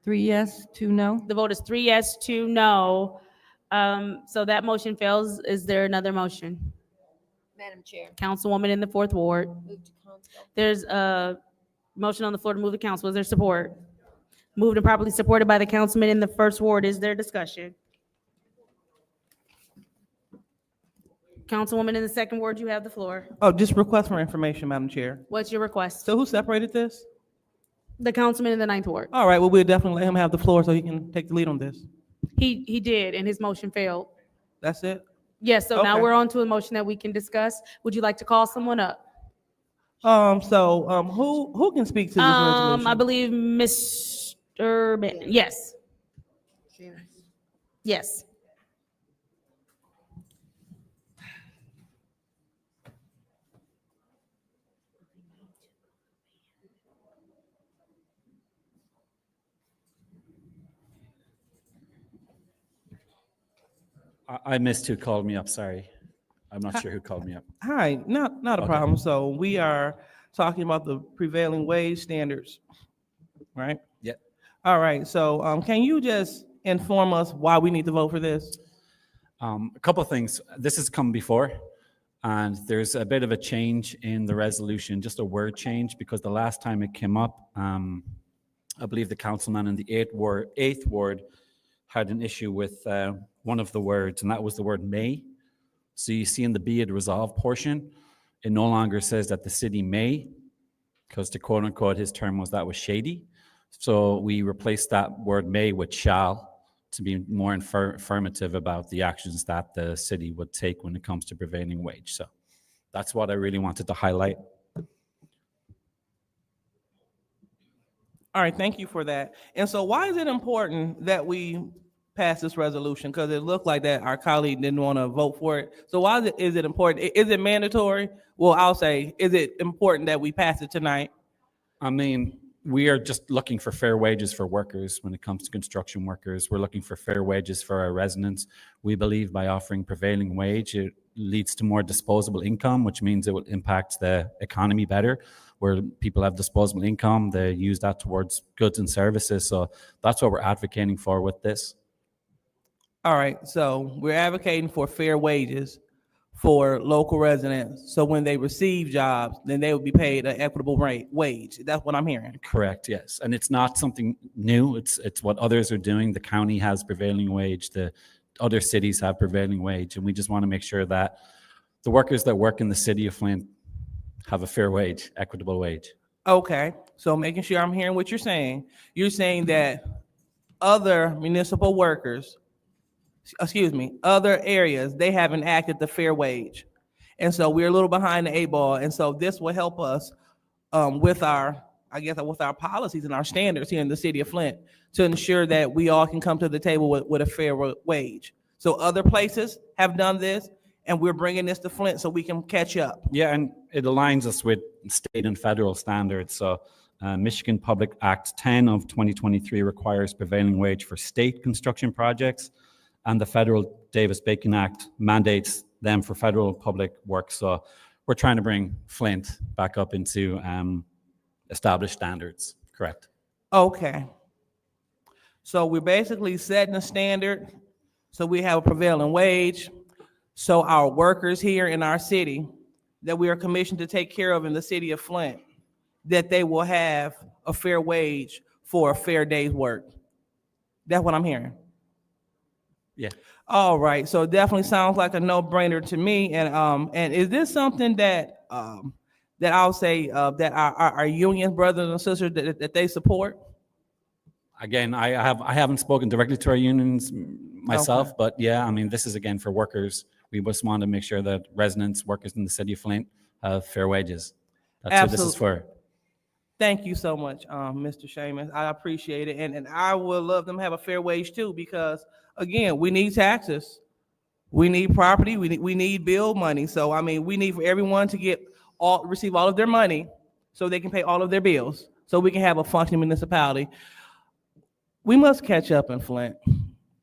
3 yes, 2 no. The vote is 3 yes, 2 no. So that motion fails. Is there another motion? Madam Chair. Councilwoman in the Fourth Ward. Move to council. There's a motion on the floor to move to council. Is there support? Moved and properly supported by the councilman in the First Ward. Is there discussion? Councilwoman in the Second Ward, you have the floor. Oh, just request for information, Madam Chair. What's your request? So who separated this? The councilman in the Ninth Ward. All right, well, we'll definitely let him have the floor so he can take the lead on this. He did, and his motion failed. That's it? Yes, so now Okay. we're on to a motion that we can discuss. Would you like to call someone up? Who can speak to this resolution? I believe Mr. Benton. Yes. Yes. I missed who called me up, sorry. I'm not sure who called me up. Hi, not a Okay. problem. So we are talking about the prevailing wage standards, right? Yep. All right, so can you just inform us why we need to vote for this? A couple of things. This has come before, and there's a bit of a change in the resolution, just a word change, because the last time it came up, I believe the councilman in the eighth ward had an issue with one of the words, and that was the word may. So you see in the be it resolved portion, it no longer says that the city may, because the quote unquote, his term was that was shady. So we replaced that word may with shall to be more affirmative about the actions that the city would take when it comes to prevailing wage. So that's what I really wanted to highlight. All right, thank you for that. And so why is it important that we pass this resolution? Because it looked like that our colleague didn't want to vote for it. So why is it important? Is it mandatory? Well, I'll say, is it important that we pass it tonight? I mean, we are just looking for fair wages for workers when it comes to construction workers. We're looking for fair wages for our residents. We believe by offering prevailing wage, it leads to more disposable income, which means it will impact the economy better. Where people have disposable income, they use that towards goods and services. So that's what we're advocating for with this. All right, so we're advocating for fair wages for local residents. So when they receive jobs, then they will be paid an equitable wage. That's what I'm hearing. Correct, yes. And it's not something new. It's what others are doing. The county has prevailing wage. The other cities have prevailing wage. And we just want to make sure that the workers that work in the city of Flint have a fair wage, equitable wage. Okay, so making sure I'm hearing what you're saying. You're saying that other municipal workers, other areas, they have enacted the fair wage. And so we're a little behind the 8 ball. And so this will help us with our policies and our standards here in the city of Flint to ensure that we all can come to the table with a fair wage. So other places have done this, and we're bringing this to Flint so we can catch up. Yeah, and it aligns us with state and federal standards. So Michigan Public Act 10 of 2023 requires prevailing wage for state construction projects, and the federal Davis-Bacon Act mandates them for federal public works. So we're trying to bring Flint back up into established standards, correct? Okay. So we're basically setting a standard, so we have a prevailing wage, so our workers here in our city that we are commissioned to take care of in the city of Flint, that they will have a fair wage for a fair day's work. That's what I'm hearing. Yeah. All right, so it definitely sounds like a no-brainer to me. And is this something that that I'll say that our union brothers and sisters that they support? Again, I haven't spoken directly to our unions myself, Okay. but yeah, I mean, this is again for workers. We just want to make sure that residents, workers in the city of Flint have fair wages. That's what this is for. Thank you so much, Mr. Seamus. I appreciate it. And I would love them to have a fair wage too, because again, we need taxes. We need property. We need bill money. So, I mean, we need for everyone to receive all of their money so they can pay all of their bills, so we can have a functioning municipality. We must catch up in Flint.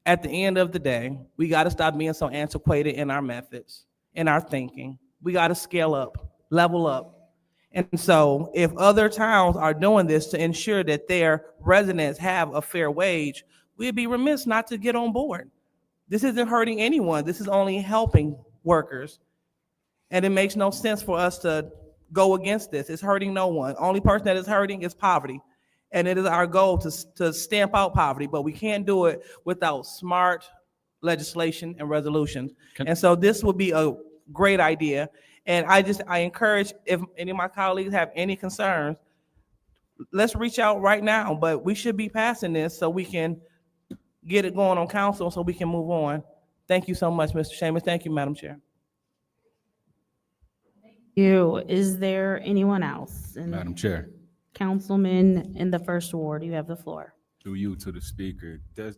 At the end of the day, we got to stop being so antiquated in our methods, in our thinking. We got to scale up, level up. And so if other towns are doing this to ensure that their residents have a fair wage, we'd be remiss not to get on board. This isn't hurting anyone. This is only helping workers. And it makes no sense for us to go against this. It's hurting no one. Only person that is hurting is poverty. And it is our goal to stamp out poverty, but we can't do it without smart legislation and resolutions. And so this would be a great idea. And I encourage, if any of my colleagues have any concerns, let's reach out right now, but we should be passing this so we can get it going on council so we can move on. Thank you so much, Mr. Seamus. Thank you, Madam Chair. Is there anyone else? Madam Chair, Councilman in the first ward, you have the floor. through you to the speaker, does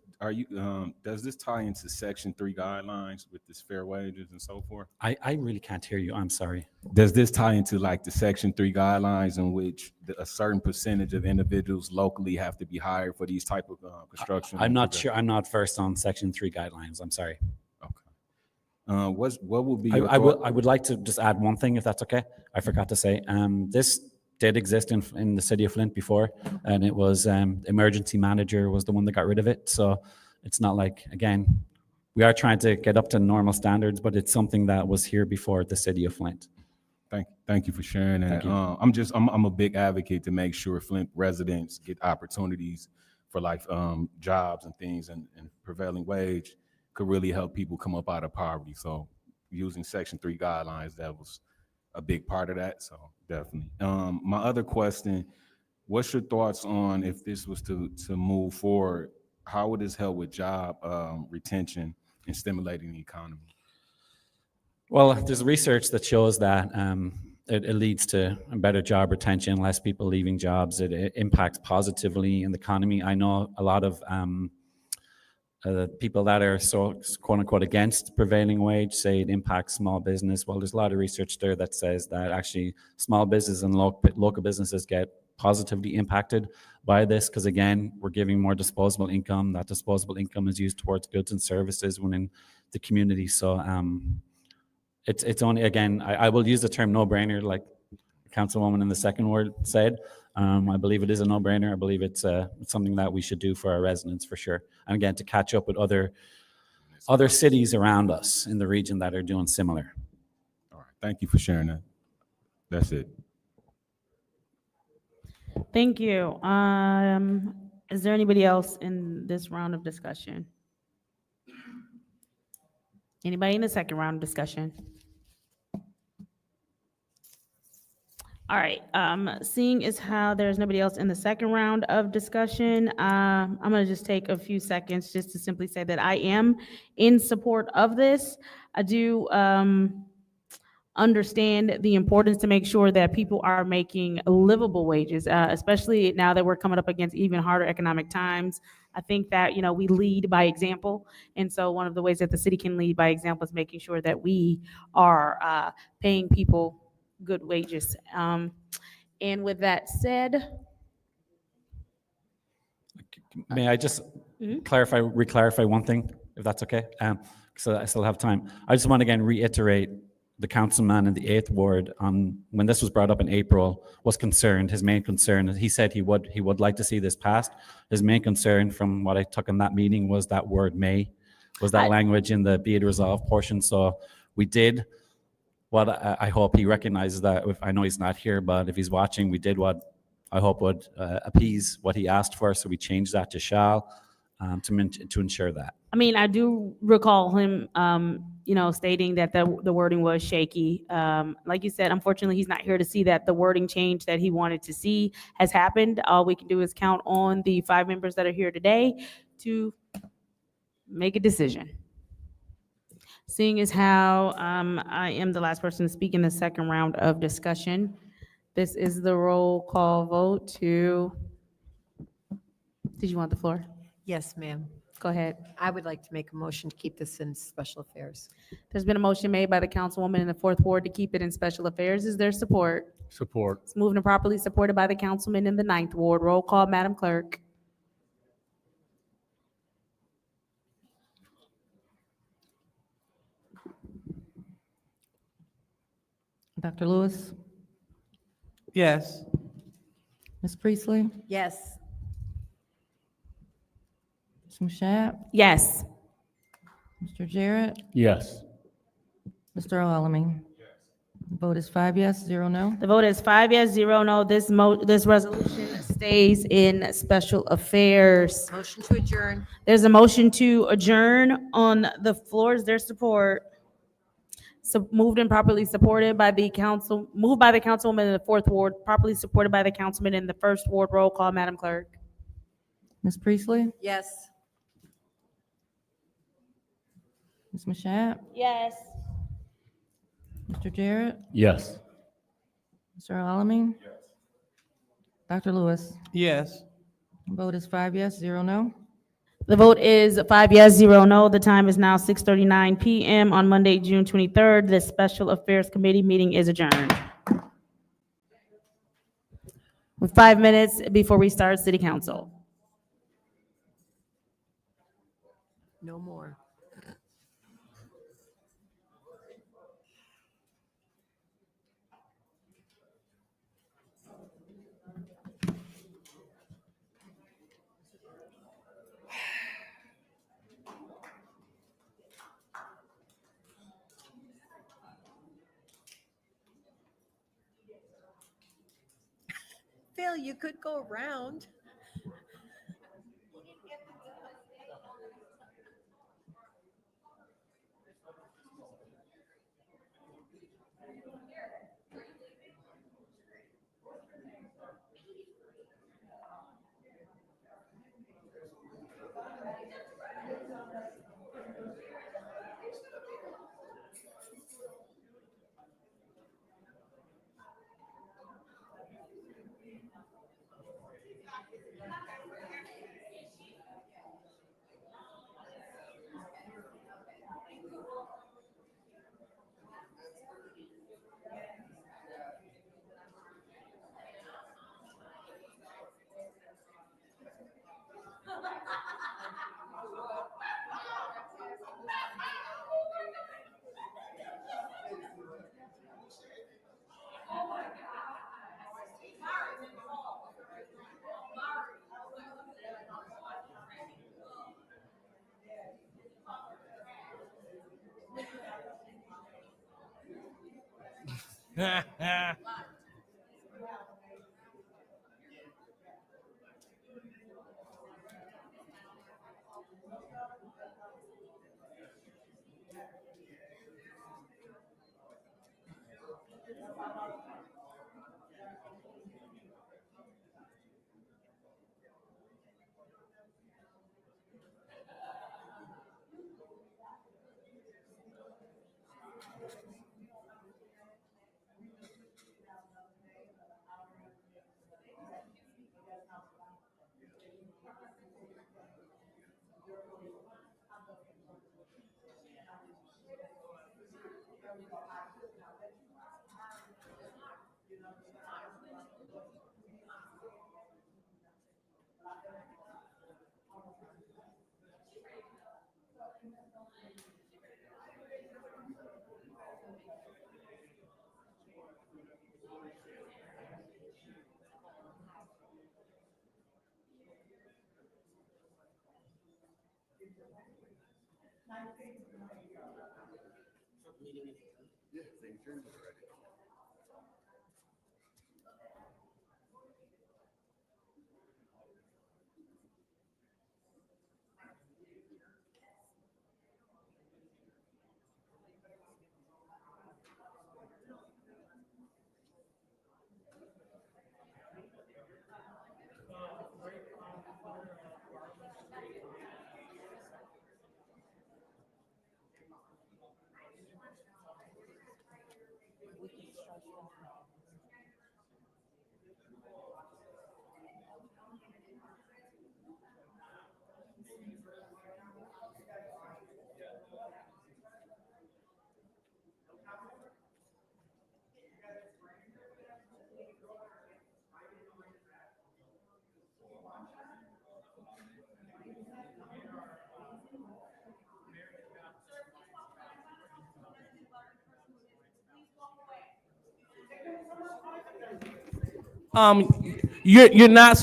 this tie into Section 3 guidelines with this fair wages and so forth? I really can't hear you. I'm sorry. Does this tie into like the Section 3 guidelines in which a certain percentage of individuals locally have to be hired for these type of construction? I'm not sure. I'm not versed on Section 3 guidelines. I'm sorry. What would be? I would like to just add one thing, if that's okay. I forgot to say. This did exist in the city of Flint before, and it was emergency manager was the one that got rid of it. So it's not like, again, we are trying to get up to normal standards, but it's something that was here before the city of Flint. Thank you for sharing that. I'm a big advocate to make sure Flint residents get opportunities for like jobs and things, and prevailing wage could really help people come up out of poverty. So using Section 3 guidelines, that was a big part of that. So definitely. My other question, what's your thoughts on if this was to move forward, how would this help with job retention and stimulating the economy? Well, there's research that shows that it leads to a better job retention, less people leaving jobs. It impacts positively in the economy. I know a lot of people that are so quote unquote against prevailing wage say it impacts small business. Well, there's a lot of research there that says that actually small business and local businesses get positively impacted by this, because again, we're giving more disposable income. That disposable income is used towards goods and services within the community. So it's only, again, I will use the term no-brainer, like Councilwoman in the second ward said. I believe it is a no-brainer. I believe it's something that we should do for our residents for sure. And again, to catch up with other cities around us in the region that are doing similar. All right, thank you for sharing that. That's it. Thank you. Is there anybody else in this round of discussion? Anybody in the second round of discussion? All right, seeing as how there's nobody else in the second round of discussion, I'm gonna just take a few seconds just to simply say that I am in support of this. I do, understand the importance to make sure that people are making livable wages, especially now that we're coming up against even harder economic times. I think that, you know, we lead by example. And so one of the ways that the city can lead by example is making sure that we are paying people good wages. And with that said, May I just Mhm. re-clarify one thing, if that's okay? So I still have time. I just want to again reiterate the councilman in the 8th ward, when this was brought up in April, was concerned, his main concern, he said he would like to see this passed. His main concern from what I took in that meeting was that word may, was that language in the be it resolved portion. So we did what I hope he recognizes that, if I know he's not here, but if he's watching, we did what I hope would appease what he asked for. So we changed that to shall, to ensure that. I mean, I do recall him, you know, stating that the wording was shaky. Like you said, unfortunately, he's not here to see that the wording change that he wanted to see has happened. All we can do is count on the 5 members that are here today to make a decision. Seeing as how I am the last person to speak in the second round of discussion, this is the roll call vote to, did you want the floor? Yes, ma'am. Go ahead. I would like to make a motion to keep this in special affairs. There's been a motion made by the councilwoman in the 4th ward to keep it in special affairs. Is there support? Support. It's moved and properly supported by the councilman in the 9th ward. Roll call, Madam Clerk. Dr. Lewis, Yes. Ms. Priestley, Yes. Ms. Mushat, Yes. Mr. Jarrett, Yes. Mr. Alamin. The vote is 5 yes, 0 no. The vote is 5 yes, 0 no. This resolution stays in special affairs. Motion to adjourn. There's a motion to adjourn on the floor. Is there support? So moved and properly supported by the council, moved by the councilwoman in the 4th ward, properly supported by the councilman in the 1st ward. Roll call, Madam Clerk. Ms. Priestley, Yes. Ms. Mushat, Yes. Mr. Jarrett, Yes. Mr. Alamin. Dr. Lewis. Yes. The vote is 5 yes, 0 no. The vote is 5 yes, 0 no. The time is now 6:39 PM on Monday, June 23rd. The Special Affairs Committee meeting is adjourned. With 5 minutes before we start City Council. No more. Phil, you could go around.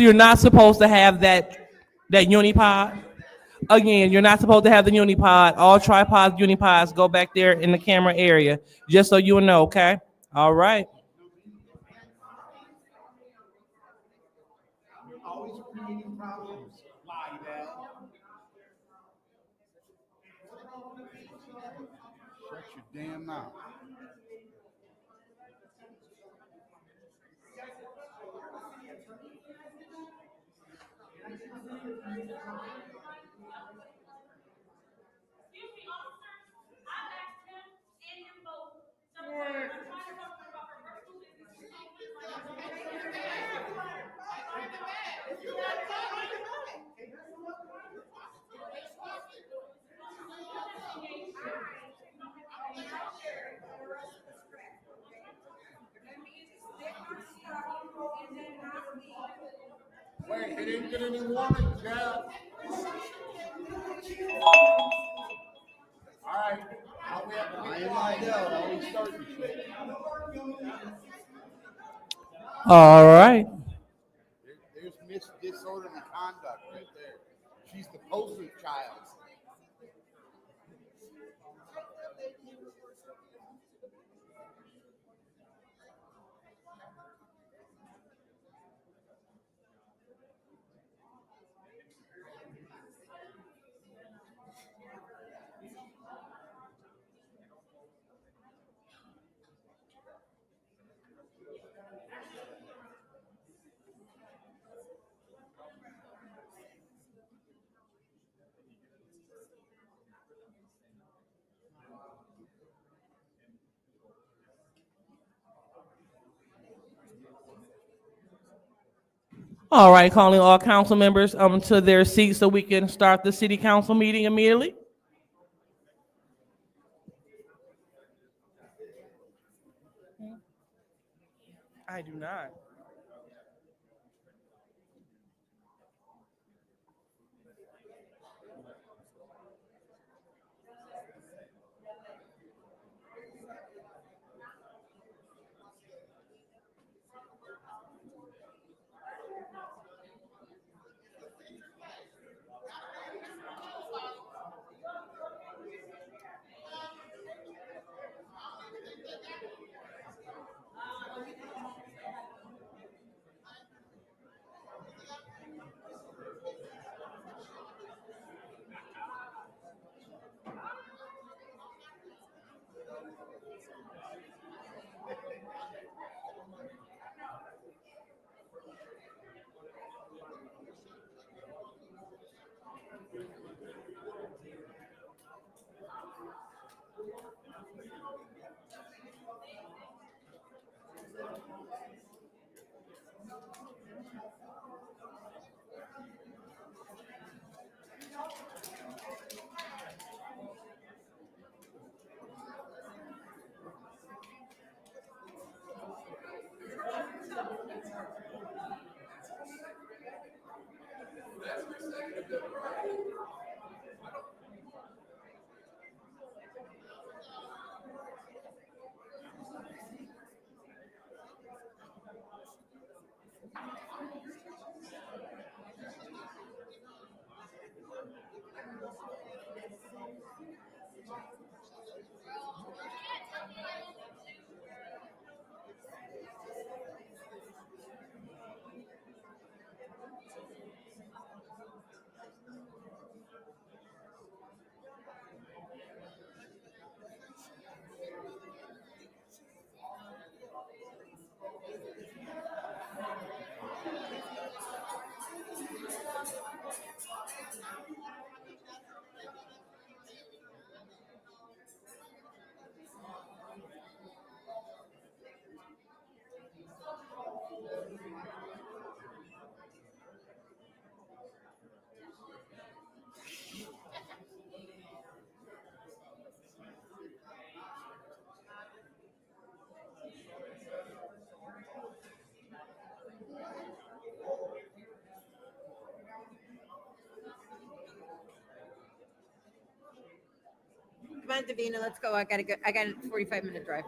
You're not supposed to have that unipod. Again, you're not supposed to have the unipod. All tripods, unipods go back there in the camera area, just so you know, okay? All right. Always creating problems. Lie, Dad. Shut your damn mouth. Wait, it didn't get any warning, Dad. All right. I ain't my dad. I always start the shit. All right. There's disorderly conduct right there. She's the poster child. All right, calling all council members to their seats so we can start the city council meeting immediately. I do not. Come on, Davina, let's go. I got a 45-minute drive.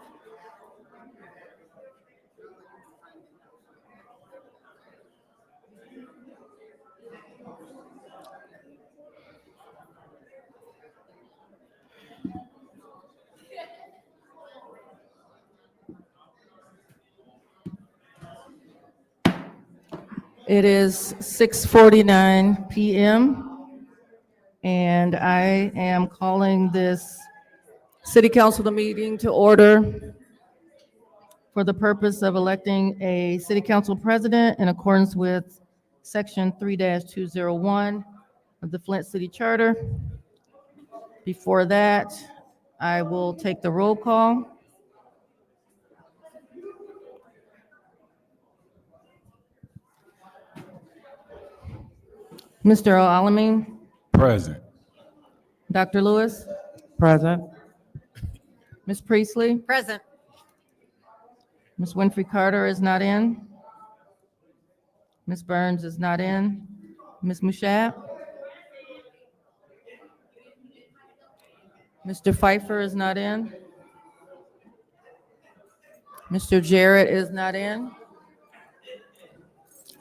It is 6:49 PM, and I am calling this city council meeting to order for the purpose of electing a city council president in accordance with section 3-201 of the Flint City Charter. Before that, I will take the roll call. Mr. Alamin, Present. Dr. Lewis, Present. Ms. Priestley, Present. Ms. Winfrey Carter is not in. Ms. Burns is not in. Ms. Mushat? Mr. Pfeiffer is not in. Mr. Jarrett is not in.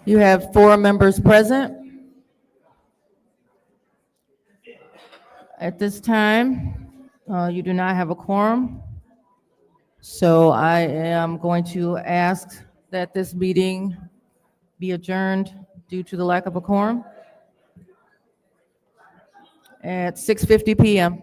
You have 4 members present. At this time, you do not have a quorum. So I am going to ask that this meeting be adjourned due to the lack of a quorum at 6:50 PM.